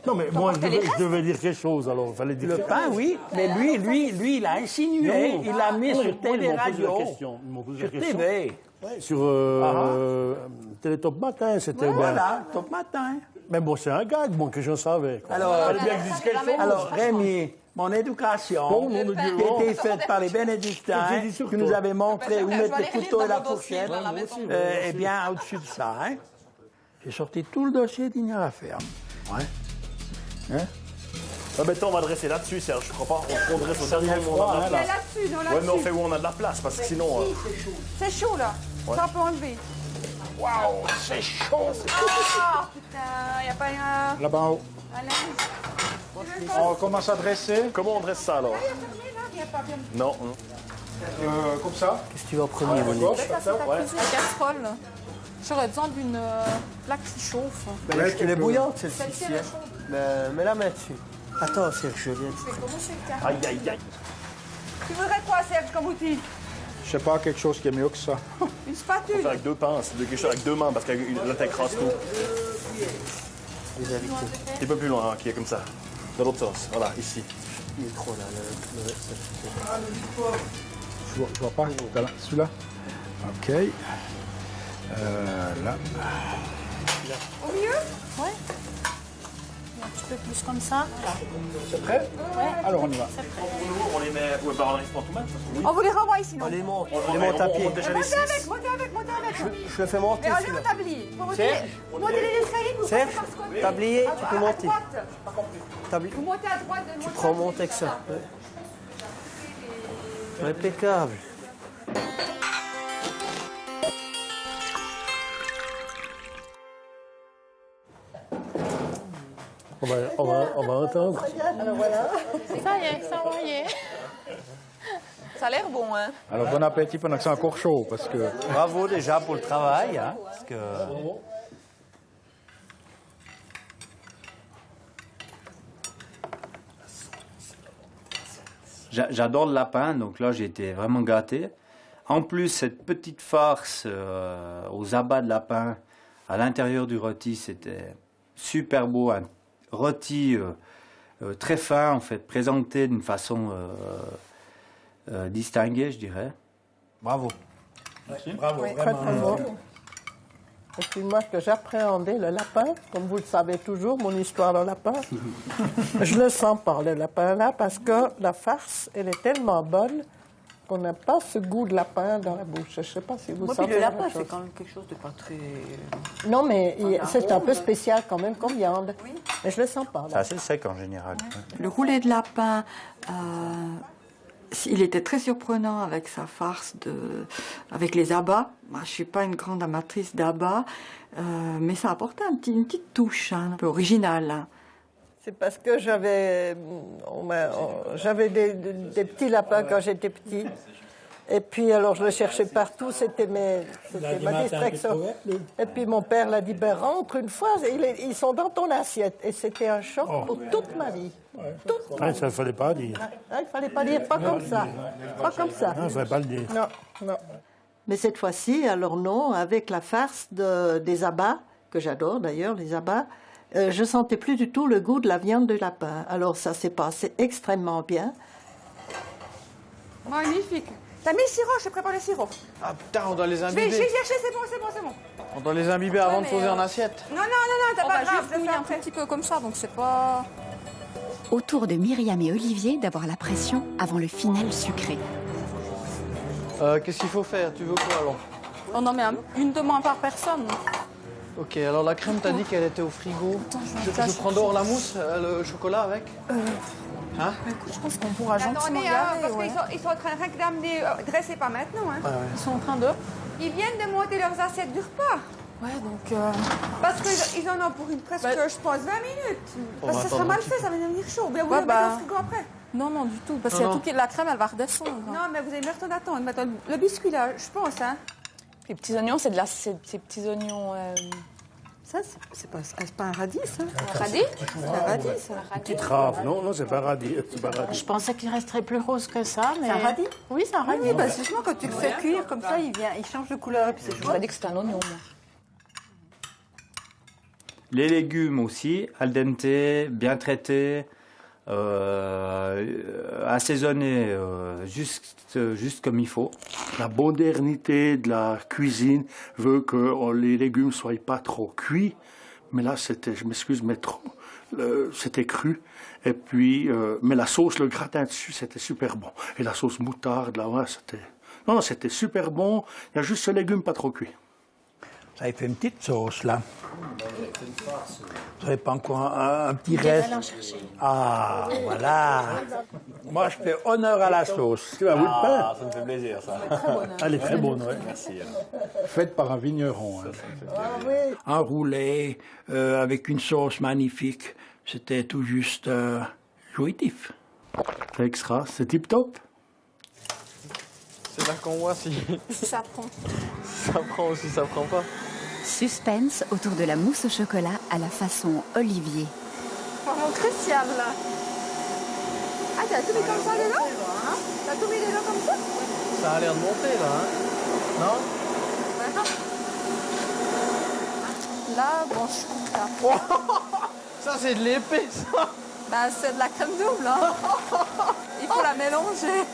Speaker 19: Non, mais moi, je devais dire quelque chose, alors il fallait dire
Speaker 16: Le pain, oui, mais lui, il a insinué, il l'a mis sur TV Radio. Sur TV.
Speaker 19: Sur Télétop Matin, c'était bien.
Speaker 16: Voilà, Top Matin.
Speaker 19: Mais bon, c'est un gag, bon, que je savais.
Speaker 16: Alors,
Speaker 19: fallait bien que je dise quelque chose.
Speaker 16: alors Rémi, mon éducation,
Speaker 19: Bon, mon Dieu,
Speaker 16: qui a été faite par les bénédictins,
Speaker 19: J'ai dit sur
Speaker 16: qui
Speaker 19: toi.
Speaker 16: nous avaient montré où
Speaker 15: Je
Speaker 16: mettre
Speaker 15: vais
Speaker 16: le
Speaker 15: aller
Speaker 16: couteau
Speaker 15: lire
Speaker 16: et la
Speaker 15: dans mon dossier,
Speaker 16: fourchette,
Speaker 15: dans la maison.
Speaker 16: eh bien, au-dessus de ça, hein. J'ai sorti tout le dossier d'Igny à la ferme. Ouais. Hein?
Speaker 3: Ah, ben, on va dresser là-dessus, Serge, je crois pas. On dresse au dernier moment où on a de la
Speaker 6: Mais
Speaker 3: place.
Speaker 6: là-dessus, non,
Speaker 3: Ouais,
Speaker 6: là-dessus.
Speaker 3: mais on fait où on a de la place, parce que sinon...
Speaker 6: C'est chaud, là.
Speaker 3: Ouais.
Speaker 6: Ça peut enlever.
Speaker 11: Waouh, c'est chaud.
Speaker 6: Ah, putain, il n'y a pas un...
Speaker 11: Là-bas en haut. On commence à dresser.
Speaker 3: Comment on dresse ça, alors? Non.
Speaker 11: Comme ça.
Speaker 19: Qu'est-ce que tu veux en premier, Monique?
Speaker 12: La casserole. J'aurais besoin d'une plaque qui chauffe.
Speaker 19: Elle est bouillante, celle-ci.
Speaker 12: Celle-ci, elle est chaude.
Speaker 19: Mets la main dessus. Attends, Serge, je viens.
Speaker 12: Je vais commencer le carré.
Speaker 3: Aïe, aïe, aïe.
Speaker 6: Tu voudrais quoi, Serge, comme outil?
Speaker 11: Je sais pas, quelque chose qui est mieux que ça.
Speaker 6: Une
Speaker 3: On
Speaker 6: spatule.
Speaker 3: fait avec deux pinces, quelque chose avec deux mains, parce que là, t'écrases tout. Un petit peu plus loin, hein, qui est comme ça. Dans l'autre sens, voilà, ici.
Speaker 19: Micro, là.
Speaker 11: Je vois pas. Voilà, celui-là. OK. Là.
Speaker 6: Au milieu?
Speaker 10: Ouais. Un petit peu plus comme ça.
Speaker 11: C'est prêt?
Speaker 10: Ouais.
Speaker 11: Alors on y va.
Speaker 3: On les met... Ouais, bah on arrive pas tout mettre, parce que oui.
Speaker 6: On vous les renvoie ici, non?
Speaker 19: On les monte,
Speaker 3: On
Speaker 19: on les monte à pied.
Speaker 3: monte déjà les
Speaker 6: Montez avec,
Speaker 3: six.
Speaker 6: montez avec.
Speaker 19: Je le fais monter,
Speaker 6: Mais allez
Speaker 19: celui-là.
Speaker 6: au tablier. Pour
Speaker 19: Serge
Speaker 6: montez les escaliers, vous
Speaker 19: Serge,
Speaker 6: passez par ce côté.
Speaker 19: tablier, tu peux
Speaker 6: À
Speaker 19: monter.
Speaker 6: droite. Vous montez à droite.
Speaker 19: Tu prends mon avec ça. Ouais. Impeccable. On va entendre.
Speaker 10: Alors voilà. Ça y est, ça y est.
Speaker 15: Ça a l'air bon, hein?
Speaker 11: Alors bon appétit pendant que c'est encore chaud, parce que...
Speaker 18: Bravo déjà pour le travail, hein, parce que...
Speaker 20: J'adore le lapin, donc là j'ai été vraiment gâté. En plus, cette petite farce aux abats de lapin à l'intérieur du rôti, c'était super beau. Un rôti très fin, en fait, présenté d'une façon distinguée, je dirais.
Speaker 18: Bravo.
Speaker 14: Bravo, oui, vraiment. Et puis moi, que j'appréhendais le lapin, comme vous le savez toujours, mon histoire de lapin, je le sens par le lapin là, parce que la farce, elle est tellement bonne qu'on n'a pas ce goût de lapin dans la bouche. Je ne sais pas si vous sentez
Speaker 15: le
Speaker 14: la
Speaker 15: lapin,
Speaker 14: même chose.
Speaker 15: c'est quand même quelque chose de pas très...
Speaker 14: Non, mais c'est un peu spécial quand même comme viande. Oui. Mais je le sens pas.
Speaker 18: C'est assez sec en général.
Speaker 6: Le roulet de lapin, il était très surprenant avec sa farce avec les abats. Moi, je ne suis pas une grande amatrice d'abats, mais ça apportait une petite touche un peu originale. Hein.
Speaker 14: C'est parce que j'avais des petits lapins quand j'étais petite. Et puis, alors, je le cherchais partout, c'était ma distraction. Et puis, mon père l'a dit, ben, rentre une fois, ils sont dans ton assiette. Et c'était un choc pour toute ma vie. Toute ma vie.
Speaker 19: Ça ne fallait pas dire.
Speaker 14: Il ne fallait pas dire, pas comme ça. Pas comme ça.
Speaker 19: Il ne fallait pas le dire.
Speaker 14: Non, non. Mais cette fois-ci, alors non, avec la farce des abats, que j'adore d'ailleurs, les abats, je sentais plus du tout le goût de la viande de lapin. Alors ça s'est passé extrêmement bien.
Speaker 6: Magnifique. T'as mis le sirop, je te prépare le sirop.
Speaker 7: Ah putain, on doit les
Speaker 6: Je vais
Speaker 7: imbiber.
Speaker 6: chercher, c'est bon.
Speaker 7: On doit les imbiber avant de poser en assiette.
Speaker 6: Non, t'as pas grave, je le fais
Speaker 12: un petit peu comme ça, donc c'est pas...
Speaker 2: Au tour de Myriam et Olivier d'avoir la pression avant le final sucré.
Speaker 7: Qu'est-ce qu'il faut faire? Tu veux quoi alors?
Speaker 12: On en met une de moins par personne.
Speaker 7: Ok, alors la crème, t'as dit qu'elle était au frigo. Je prends dehors la mousse, le chocolat avec? Hein?
Speaker 12: Écoute, je pense qu'on pourra
Speaker 6: Attendez,
Speaker 12: gentiment y aller.
Speaker 6: parce qu'ils sont en train d'amener... Dressez pas maintenant. Hein.
Speaker 7: Ouais.
Speaker 12: Ils sont en train de...
Speaker 6: Ils viennent de monter leurs assiettes du repas.
Speaker 12: Ouais, donc...
Speaker 6: Parce qu'ils en ont pour presque, je pense, 20 minutes. Parce que ça sera mal fait, ça va devenir chaud. Bien, vous
Speaker 12: Ouais,
Speaker 6: le mettez au frigo après.
Speaker 12: Non, du tout. Parce que la crème, elle va redescendre.
Speaker 6: Non, mais vous allez le temps d'attendre. Maintenant, le biscuit, là, je pense. Hein.
Speaker 15: Les petits oignons, c'est ces petits oignons...
Speaker 14: Ça, c'est pas un radis, ça.
Speaker 15: Un radis?
Speaker 14: C'est un radis, ça.
Speaker 19: Une petite rave. Non, c'est pas un radis.
Speaker 10: Je pensais qu'il resterait plus rose que ça, mais...
Speaker 14: C'est un radis?
Speaker 10: Oui, c'est un radis.
Speaker 14: Oui, justement, quand tu le fais cuire comme ça, il change de couleur. Et puis c'est
Speaker 15: J'aurais dit que c'était un oignon, moi.
Speaker 20: Les légumes aussi, al dente, bien traités, assaisonnés juste comme il faut.
Speaker 4: La modernité de la cuisine veut que les légumes ne soient pas trop cuits, mais là c'était, je m'excuse, mais trop, c'était cru. Et puis, mais la sauce, le gratin dessus, c'était super bon. Et la sauce moutarde, là, ouais, c'était super bon. Il y a juste ce légume pas trop cuit.
Speaker 16: Vous avez fait une petite sauce, là. Vous n'avez pas encore un petit reste? Ah, voilà. Moi, je fais honneur à la sauce.
Speaker 19: Tu vas vous le pain?
Speaker 9: Ça me fait plaisir, ça.
Speaker 19: Elle est très bonne, oui.
Speaker 9: Merci.
Speaker 11: Faite par un vigneron. Hein.
Speaker 16: Un roulé avec une sauce magnifique. C'était tout juste jouitif.
Speaker 4: C'est extra, c'est tip top.
Speaker 7: C'est là qu'on voit si
Speaker 12: ça prend.
Speaker 7: Ça prend ou si ça prend pas.
Speaker 2: Suspense autour de la mousse au chocolat à la façon Olivier.
Speaker 6: Vraiment crucial, là. Ah, t'as tout mis comme ça dedans? T'as tout mis dedans comme ça?
Speaker 7: Ça a l'air de monter là, hein? Non?
Speaker 12: Là, bon, je coupe là.
Speaker 7: Ça, c'est de l'épée, ça!
Speaker 12: Bah, c'est de la crème double, hein. Il faut la mélanger.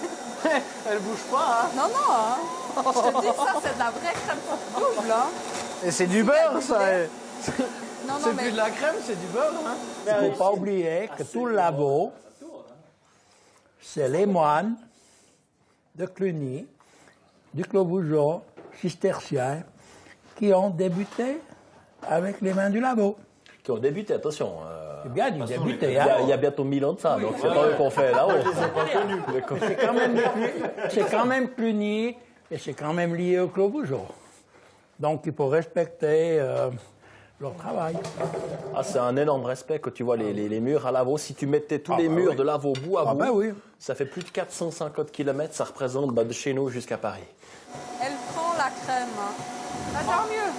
Speaker 7: Elle bouge pas, hein?
Speaker 12: Non, hein. Je te dis que ça, c'est de la vraie crème double, hein.
Speaker 7: Et c'est du beurre, ça!
Speaker 12: Non,
Speaker 7: C'est plus de la crème, c'est du beurre, hein?
Speaker 16: Il ne faut pas oublier que tout le labo, c'est les moines de Cluny, du Clos Vougeot, cisterciens, qui ont débuté avec les mains du labo.
Speaker 9: Qui ont débuté, attention.
Speaker 16: C'est bien dit, débuté.
Speaker 9: Il y a bientôt 1000 ans de ça, donc c'est pas eux qu'on fait là-haut.
Speaker 16: C'est quand même Cluny et c'est quand même lié au Clos Vougeot. Donc il faut respecter leur travail.
Speaker 9: Ah, c'est un énorme respect que tu vois les murs à Lavaux. Si tu mettais tous les murs de Lavaux bout à bout,
Speaker 16: oui.
Speaker 9: ça fait plus de 450 km, ça représente de chez nous jusqu'à Paris.
Speaker 12: Elle prend la crème.
Speaker 6: Bah, tant mieux.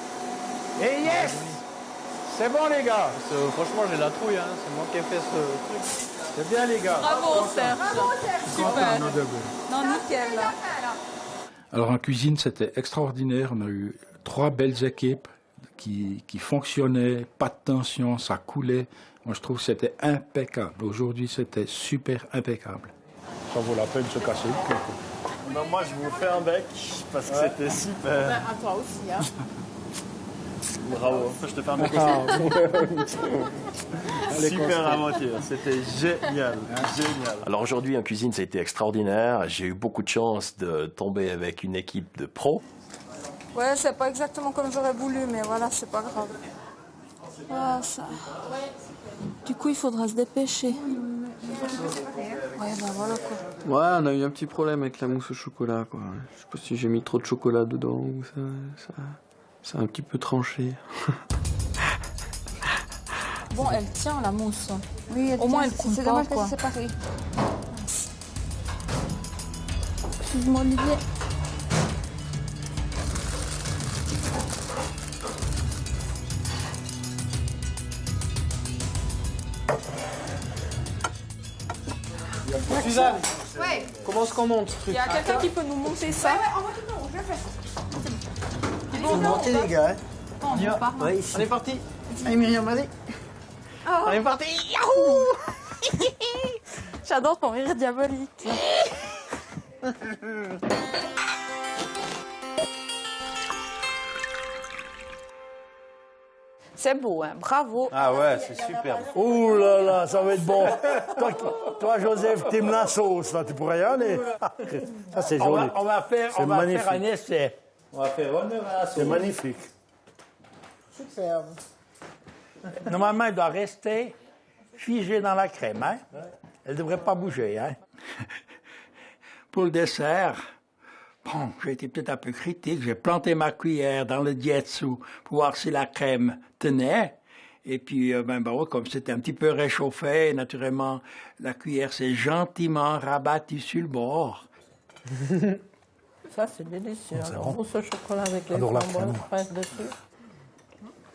Speaker 16: Et yes! C'est bon les gars.
Speaker 7: Franchement, j'ai la trouille, hein. C'est moi qui ai fait ce truc.
Speaker 16: C'est bien les gars.
Speaker 12: Bravo, Serge. Super. Non, nickel. Là.
Speaker 11: Alors en cuisine, c'était extraordinaire. On a eu 3 belles équipes qui fonctionnaient, pas de tension, ça coulait. Moi, je trouve que c'était impeccable. Aujourd'hui, c'était super impeccable.
Speaker 19: Ça vaut la peine de se casser le cul.
Speaker 3: Ben, moi, je vous fais un bec parce que c'était super.
Speaker 10: Ben, à toi aussi, hein.
Speaker 3: Bravo. Je te fais un bec aussi. Super aventure. C'était génial. Génial.
Speaker 9: Alors aujourd'hui, en cuisine, ça a été extraordinaire. J'ai eu beaucoup de chance de tomber avec une équipe de pros.
Speaker 12: Ouais, c'est pas exactement comme j'aurais voulu, mais voilà, c'est pas grave. Ah, ça. Du coup, il faudra se dépêcher. Ouais, ben voilà quoi.
Speaker 7: Ouais, on a eu un petit problème avec la mousse au chocolat, quoi. Je sais pas si j'ai mis trop de chocolat dedans ou ça a un petit peu tranché.
Speaker 12: Bon, elle tient la mousse.
Speaker 6: Oui,
Speaker 12: au moins elle coule pas, quoi.
Speaker 6: C'est dommage que c'est séparé.
Speaker 12: Excuse-moi, Olivier.
Speaker 7: Suzanne,
Speaker 6: Ouais.
Speaker 7: comment est-ce qu'on monte ce
Speaker 12: Il
Speaker 7: truc?
Speaker 12: y a quelqu'un qui peut nous monter ça?
Speaker 6: on va tout le monde, je fais.
Speaker 18: Il faut monter, les gars.
Speaker 12: On y va.
Speaker 18: Ouais, ici.
Speaker 7: On est parti. Allez Myriam, vas-y.
Speaker 12: Oh.
Speaker 7: On est parti. Yahoo.
Speaker 12: J'adore ton rire diabolique. C'est beau, hein. Bravo.
Speaker 20: Ah ouais, c'est superbe.
Speaker 19: Ouh là là, ça va être bon. Toi, Joseph, t'aimes la sauce, là, tu pourrais y aller. Ça, c'est joli.
Speaker 16: On va faire un essai.
Speaker 20: On va faire honneur à la sauce.
Speaker 19: C'est magnifique.
Speaker 16: Superbe. Normalement, elle doit rester figée dans la crème. Hein? Elle ne devrait pas bouger. Hein? Pour le dessert, bon, j'ai été peut-être un peu critique. J'ai planté ma cuillère dans le dietsu pour voir si la crème tenait. Et puis, comme c'était un petit peu réchauffé, naturellement, la cuillère s'est gentiment rabattue sur le bord.
Speaker 14: Ça, c'est délicieux.
Speaker 19: C'est
Speaker 14: Alors,
Speaker 19: bon.
Speaker 14: mousse au chocolat avec les
Speaker 19: J'adore la
Speaker 14: framboises
Speaker 19: crème.
Speaker 14: fraîches dessus.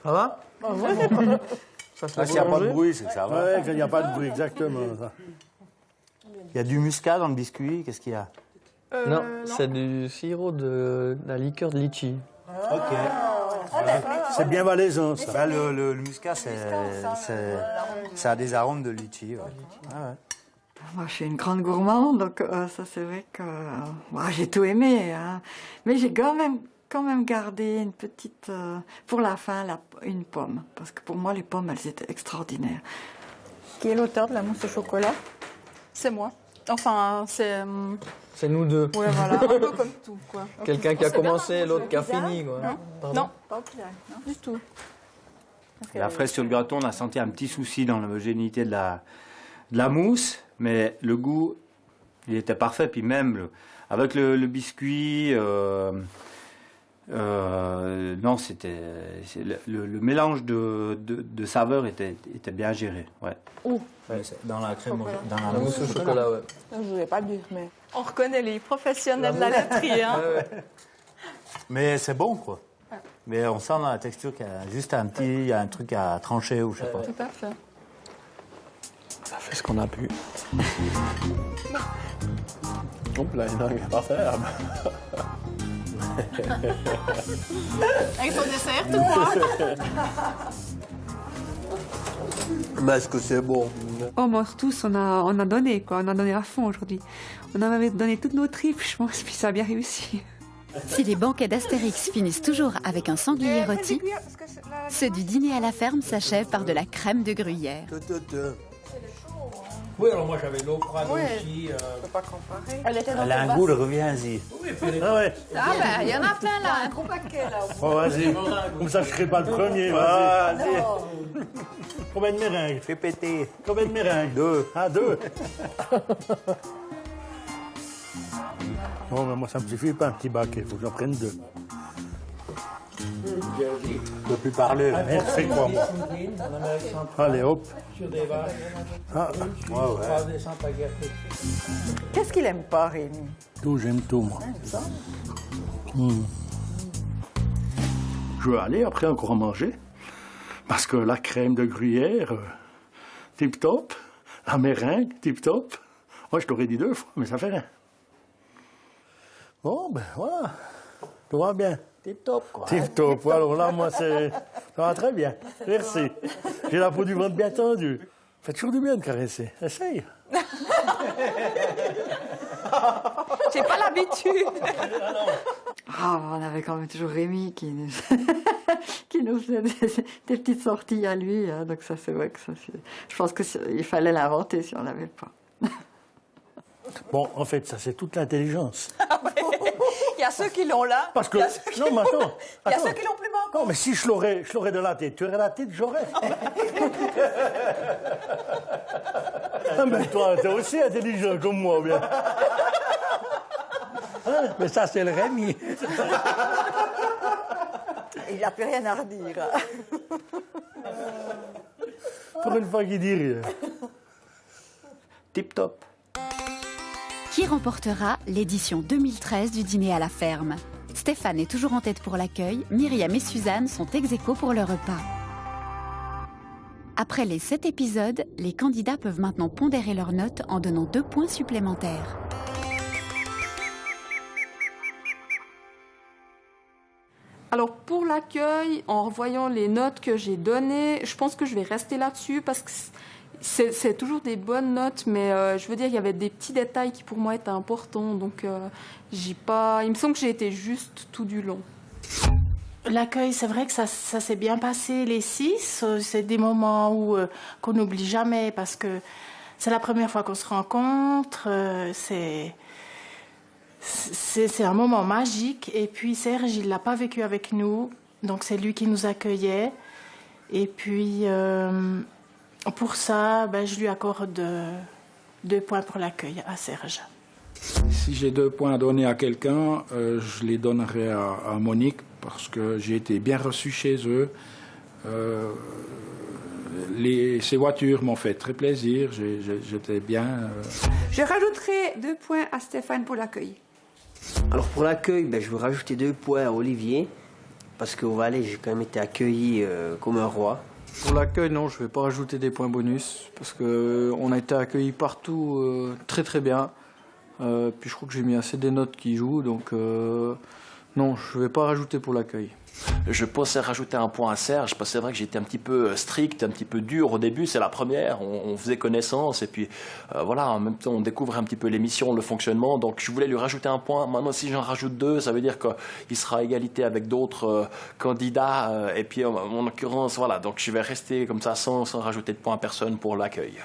Speaker 18: Ça va?
Speaker 14: Ah, ouais.
Speaker 18: S'il n'y a pas de bruit, c'est que ça va.
Speaker 19: Ouais, il n'y a pas de bruit, exactement. Ça.
Speaker 18: Il y a du muscat dans le biscuit, qu'est-ce qu'il y a?
Speaker 7: Non, c'est du sirop de la liqueur de litchi.
Speaker 18: Ok.
Speaker 19: C'est bien valaisan, ça.
Speaker 18: Bah, le muscat, ça a des arômes de litchi. Ouais. Ah ouais.
Speaker 21: Moi, je suis une grande gourmande, donc ça, c'est vrai que j'ai tout aimé. Hein. Mais j'ai quand même gardé une petite, pour la fin, une pomme. Parce que pour moi, les pommes, elles étaient extraordinaires.
Speaker 14: Qui est l'auteur de la mousse au chocolat?
Speaker 12: C'est moi. Enfin, c'est...
Speaker 7: C'est nous deux.
Speaker 12: Ouais, voilà, un peu comme tout, quoi.
Speaker 7: Quelqu'un qui a
Speaker 12: C'est bien,
Speaker 7: commencé,
Speaker 12: hein,
Speaker 7: l'autre qui a
Speaker 12: bizarre.
Speaker 7: fini, quoi.
Speaker 12: Non,
Speaker 7: Pardon.
Speaker 12: non, pas au pire, non, du tout.
Speaker 20: La fraise sur le gâteau, on a senti un petit souci dans l'homogénéité de la mousse, mais le goût, il était parfait. Puis même, avec le biscuit, non, le mélange de saveurs était bien géré. Ouais.
Speaker 18: Ouais, dans la crème, dans la
Speaker 7: mousse au chocolat, ouais.
Speaker 14: Je ne voulais pas dire, mais...
Speaker 12: On reconnaît les professionnels de la laiterie, hein.
Speaker 18: Mais c'est bon, quoi. Mais on sent dans la texture qu'il y a juste il y a un truc à trancher ou je sais pas.
Speaker 12: Tout à fait.
Speaker 5: Ça fait ce qu'on a pu. Hop là, il n'arrive pas à faire.
Speaker 12: Avec ton dessert, tout quoi.
Speaker 18: Mais est-ce que c'est bon?
Speaker 6: Oh, moi, tous, on a donné, quoi. On a donné à fond aujourd'hui. On avait donné toutes nos tripes, je pense, puis ça a bien réussi.
Speaker 2: Si les banquets d'Astérix finissent toujours avec un sanglier rôti, ceux du dîner à la ferme s'achèvent par de la crème de gruyère.
Speaker 16: Oui, alors moi j'avais l'eau froide aussi.
Speaker 14: Je peux pas comparer.
Speaker 18: Elle a un goût de reviens-y.
Speaker 19: Ah ouais.
Speaker 15: Ah ben, il y en a plein là, un gros paquet là.
Speaker 19: Oh, vas-y. Comme ça, je ne serai pas le premier. Vas-y. Combien de meringues?
Speaker 18: Fais péter.
Speaker 19: Combien de meringues?
Speaker 18: 2.
Speaker 19: Ah, 2. Non, mais moi, ça me suffit pas un petit baquet. Il faut que j'en prenne 2.
Speaker 18: Je ne peux plus parler. Là.
Speaker 19: C'est quoi, moi? Allez, hop. Ah.
Speaker 14: Qu'est-ce qu'il aime pas, Rémi?
Speaker 19: Tout, j'aime tout, moi. Je veux aller après encore en manger. Parce que la crème de gruyère, tip-top. La meringue, tip-top. Moi, je t'aurais dit 2 fois, mais ça fait rien. Bon, ben voilà. Tout va bien.
Speaker 18: Tip-top, quoi.
Speaker 19: Tip-top. Alors là, moi, ça va très bien. Merci. J'ai la peau du ventre bien tendue. Fait toujours du bien de caresser. Essaye.
Speaker 6: J'ai pas l'habitude. On avait quand même toujours Rémi qui nous faisait des petites sorties à lui. Hein, donc ça, c'est vrai que ça, je pense qu'il fallait l'inventer si on l'avait pas.
Speaker 19: Bon, en fait, ça, c'est toute l'intelligence.
Speaker 15: Il y a ceux qui l'ont là.
Speaker 19: Parce que... Non, mais attends.
Speaker 15: Il y a ceux qui l'ont plus bas.
Speaker 19: Non, mais si je l'aurais de la tête, tu aurais la tête, j'aurais. Ah, mais toi, t'es aussi intelligent comme moi, bien.
Speaker 16: Hein? Mais ça, c'est le Rémi.
Speaker 14: Il n'a plus rien à redire.
Speaker 19: Pour une fois qu'il dit rien.
Speaker 20: Tip-top.
Speaker 2: Qui remportera l'édition 2013 du dîner à la ferme? Stéphane est toujours en tête pour l'accueil, Myriam et Suzanne sont ex aequo pour le repas. Après les 7 épisodes, les candidats peuvent maintenant pondérer leurs notes en donnant 2 points supplémentaires.
Speaker 12: Alors pour l'accueil, en revoyant les notes que j'ai données, je pense que je vais rester là-dessus parce que c'est toujours des bonnes notes, mais je veux dire, il y avait des petits détails qui pour moi étaient importants, donc il me semble que j'ai été juste tout du long.
Speaker 10: L'accueil, c'est vrai que ça s'est bien passé, les 6. C'est des moments qu'on n'oublie jamais parce que c'est la première fois qu'on se rencontre. C'est un moment magique. Et puis Serge, il ne l'a pas vécu avec nous. Donc c'est lui qui nous accueillait. Et puis pour ça, je lui accorde 2 points pour l'accueil à Serge.
Speaker 11: Si j'ai 2 points à donner à quelqu'un, je les donnerai à Monique parce que j'ai été bien reçu chez eux. Ces voitures m'ont fait très plaisir, j'étais bien...
Speaker 1: Je rajouterai 2 points à Stéphane pour l'accueil.
Speaker 8: Alors pour l'accueil, je veux rajouter 2 points à Olivier parce qu'au Valais, j'ai quand même été accueilli comme un roi.
Speaker 7: Pour l'accueil, non, je ne vais pas rajouter des points bonus parce qu'on a été accueillis partout très très bien. Puis je crois que j'ai mis assez des notes qui jouent, donc non, je ne vais pas rajouter pour l'accueil.
Speaker 9: Je pensais rajouter un point à Serge, parce que c'est vrai que j'étais un petit peu strict, un petit peu dur au début, c'est la première, on faisait connaissance, et puis voilà, en même temps on découvre un petit peu l'émission, le fonctionnement, donc je voulais lui rajouter un point. Maintenant si j'en rajoute 2, ça veut dire qu'il sera à égalité avec d'autres candidats, et puis en l'occurrence, voilà, donc je vais rester comme ça sans rajouter de points à personne pour l'accueil.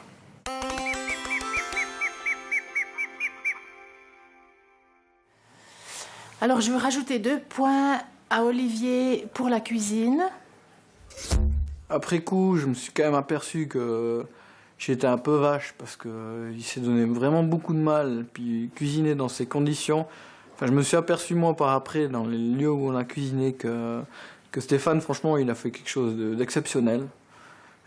Speaker 10: Alors, je veux rajouter 2 points à Olivier pour la cuisine.
Speaker 7: Après coup, je me suis quand même aperçu que j'étais un peu vache parce qu'il s'est donné vraiment beaucoup de mal. Puis cuisiner dans ces conditions, je me suis aperçu moi par après dans les lieux où on a cuisiné que Stéphane, franchement, il a fait quelque chose d'exceptionnel.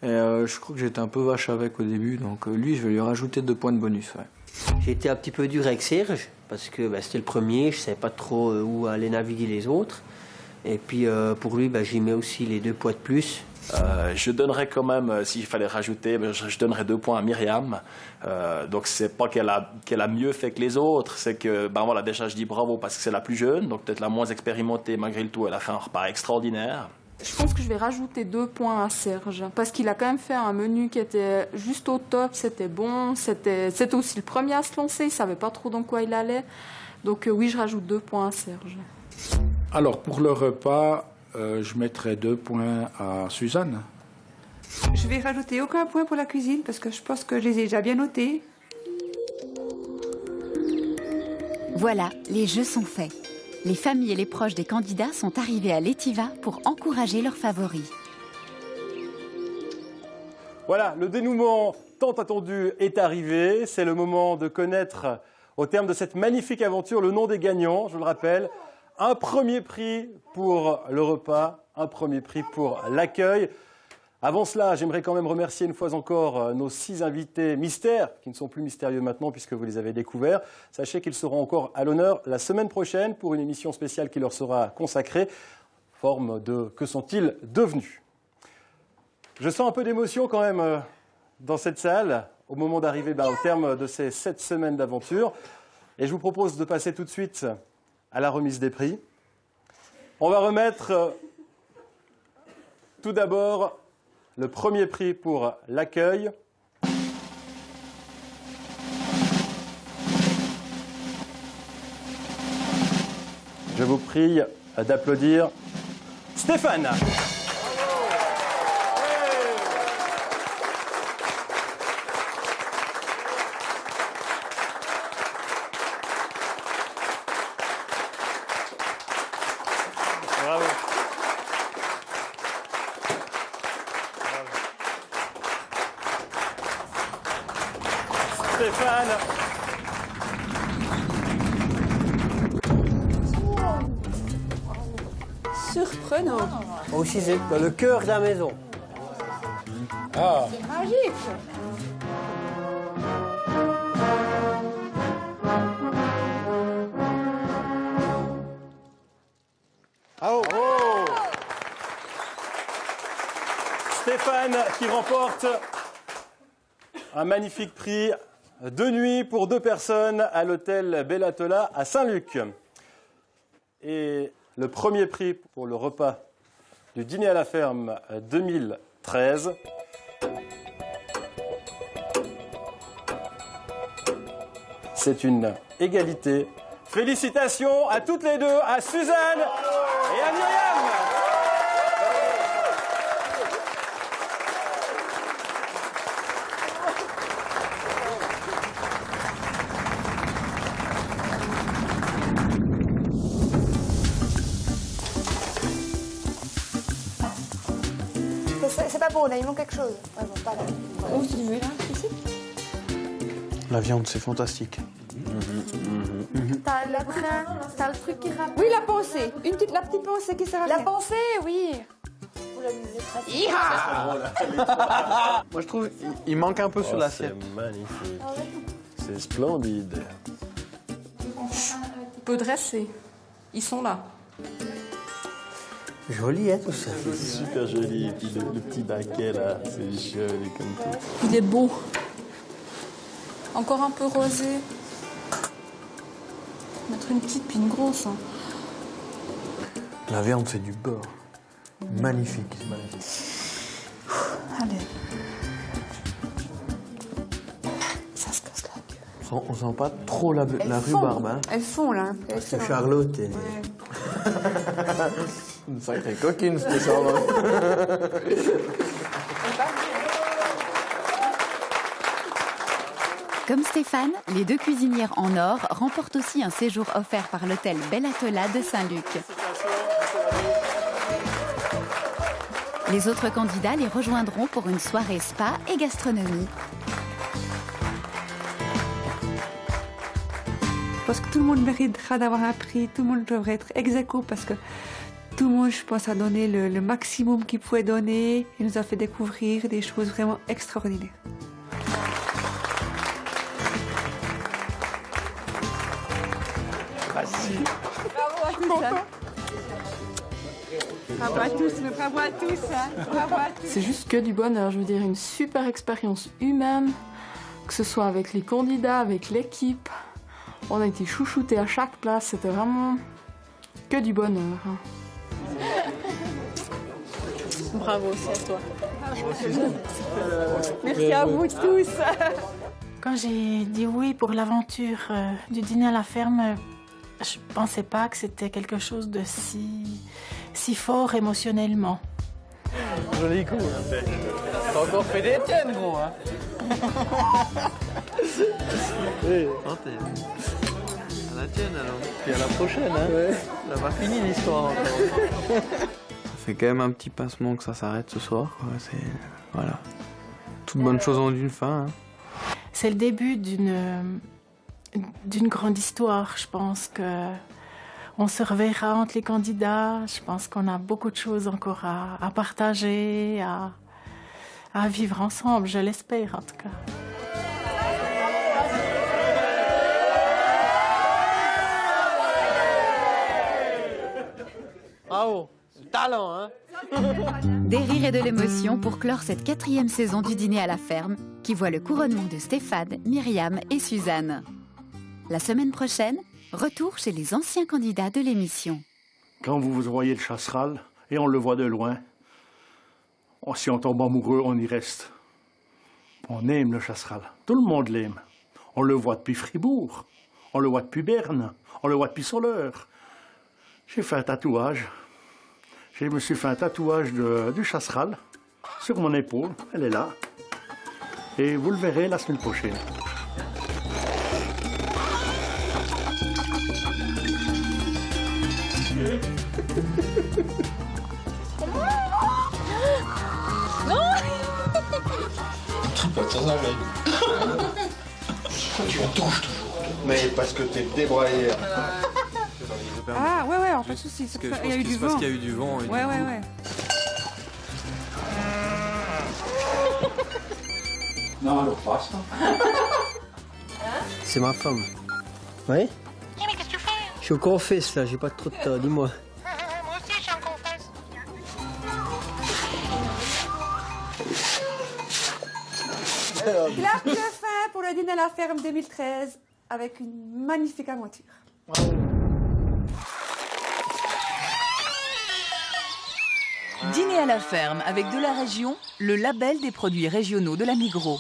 Speaker 7: Et je crois que j'étais un peu vache avec au début, donc lui, je vais lui rajouter 2 points de bonus. Ouais.
Speaker 8: J'ai été un petit peu dur avec Serge, parce que c'était le premier, je ne savais pas trop où aller naviguer les autres. Et puis pour lui, j'y mets aussi les 2 points de plus.
Speaker 9: Je donnerais quand même, s'il fallait rajouter, je donnerais 2 points à Myriam. Donc c'est pas qu'elle a mieux fait que les autres, c'est que voilà, déjà je dis bravo parce que c'est la plus jeune, donc peut-être la moins expérimentée, malgré le tout, elle a fait un repas extraordinaire.
Speaker 12: Je pense que je vais rajouter 2 points à Serge, parce qu'il a quand même fait un menu qui était juste au top, c'était bon, c'était aussi le premier à se lancer, il ne savait pas trop dans quoi il allait. Donc oui, je rajoute 2 points à Serge.
Speaker 11: Alors pour le repas, je mettrai 2 points à Suzanne.
Speaker 1: Je vais rajouter aucun point pour la cuisine, parce que je pense que je les ai déjà bien notés.
Speaker 2: Voilà, les jeux sont faits. Les familles et les proches des candidats sont arrivés à l'Étiva pour encourager leurs favoris.
Speaker 5: Voilà, le dénouement tant attendu est arrivé. C'est le moment de connaître, au terme de cette magnifique aventure, le nom des gagnants. Je le rappelle, un premier prix pour le repas, un premier prix pour l'accueil. Avant cela, j'aimerais quand même remercier une fois encore nos 6 invités mystères, qui ne sont plus mystérieux maintenant puisque vous les avez découverts. Sachez qu'ils seront encore à l'honneur la semaine prochaine pour une émission spéciale qui leur sera consacrée, forme de « Que sont-ils devenus ?» Je sens un peu d'émotion quand même dans cette salle au moment d'arriver au terme de ces 7 semaines d'aventure. Et je vous propose de passer tout de suite à la remise des prix. On va remettre tout d'abord le premier prix pour l'accueil. Je vous prie d'applaudir Stéphane. Bravo. Stéphane.
Speaker 1: Surprenant.
Speaker 8: Aussi, c'est dans le cœur de la maison.
Speaker 11: Ah.
Speaker 1: C'est magique.
Speaker 5: Stéphane qui remporte un magnifique prix de nuit pour 2 personnes à l'hôtel Bellatola à Saint-Luc. Et le premier prix pour le repas du dîner à la ferme 2013. C'est une égalité. Félicitations à toutes les deux, à Suzanne et à Myriam.
Speaker 13: C'est pas beau, là, il manque quelque chose. Ouais, bon, pas là. Où tu veux, là, ici?
Speaker 17: La viande, c'est fantastique.
Speaker 13: T'as le truc qui rappelle. Oui, la pensée. La petite pensée qui sert à la pensée, oui.
Speaker 17: Moi, je trouve il manque un peu sur l'assiette.
Speaker 3: C'est magnifique. C'est splendide.
Speaker 12: Peu dressés. Ils sont là.
Speaker 8: Joli, hein, tout ça.
Speaker 3: C'est super joli. Et puis le petit baquet, là, c'est joli comme tout.
Speaker 12: Il est beau. Encore un peu rosé. Mettre une petite puis une grosse. Hein.
Speaker 17: La viande, c'est du beurre. Magnifique.
Speaker 12: Allez. Ça se casse la gueule.
Speaker 17: On sent pas trop la rhubarbe. Hein.
Speaker 13: Elles font, là.
Speaker 8: C'est Charlotte.
Speaker 17: Une sacrée coquine, c'était Charlotte.
Speaker 2: Comme Stéphane, les 2 cuisinières en or remportent aussi un séjour offert par l'hôtel Bellatola de Saint-Luc. Les autres candidats les rejoindront pour une soirée spa et gastronomie.
Speaker 1: Je pense que tout le monde méritera d'avoir un prix, tout le monde devrait être ex aequo parce que tout le monde, je pense, a donné le maximum qu'il pouvait donner. Il nous a fait découvrir des choses vraiment extraordinaires.
Speaker 17: Merci.
Speaker 13: Bravo à tous. Hein. Bravo à tous, mais bravo à tous. Hein. Bravo à tous.
Speaker 12: C'est juste que du bonheur. Je veux dire, une super expérience humaine, que ce soit avec les candidats, avec l'équipe. On a été chouchoutés à chaque place. C'était vraiment que du bonheur.
Speaker 15: Bravo aussi à toi.
Speaker 13: Merci à vous tous.
Speaker 10: Quand j'ai dit oui pour l'aventure du dîner à la ferme, je ne pensais pas que c'était quelque chose de si fort émotionnellement.
Speaker 17: Joli coup. T'as encore fait des tiennes, gros. Hein.
Speaker 7: Oui. À la tienne alors. Puis à la prochaine. Hein. Ouais. Ça va fini l'histoire encore. Ça fait quand même un petit pincement que ça s'arrête ce soir. Voilà. Toute bonne chose en une fin. Hein.
Speaker 10: C'est le début d'une grande histoire. Je pense qu'on se reverra entre les candidats. Je pense qu'on a beaucoup de choses encore à partager, à vivre ensemble, je l'espère en tout cas.
Speaker 7: Bravo, talent, hein.
Speaker 2: Des rires et de l'émotion pour clore cette 4e saison du dîner à la ferme qui voit le couronnement de Stéphane, Myriam et Suzanne. La semaine prochaine, retour chez les anciens candidats de l'émission.
Speaker 4: Quand vous voyez le chasseral et on le voit de loin, si on tombe amoureux, on y reste. On aime le chasseral. Tout le monde l'aime. On le voit depuis Fribourg, on le voit depuis Berne, on le voit depuis Soleure. J'ai fait un tatouage. Je me suis fait un tatouage du chasseral sur mon épaule. Elle est là. Et vous le verrez la semaine prochaine.
Speaker 17: Tu me touches toujours. Mais parce que t'es débraillé.
Speaker 1: Ah ouais, pas de soucis. Il y a eu du vent.
Speaker 7: Parce qu'il y a eu du vent.
Speaker 1: Ouais.
Speaker 17: Non, alors passe.
Speaker 8: C'est ma femme. Oui?
Speaker 13: Mais qu'est-ce que tu fais?
Speaker 8: Je suis au confesse là, j'ai pas trop de temps, dis-moi.
Speaker 13: Moi aussi, je suis en confesse.
Speaker 1: Clap de fin pour le dîner à la ferme 2013 avec une magnifique aventure.
Speaker 21: Dîner à la ferme avec de la région, le label des produits régionaux de la Migros.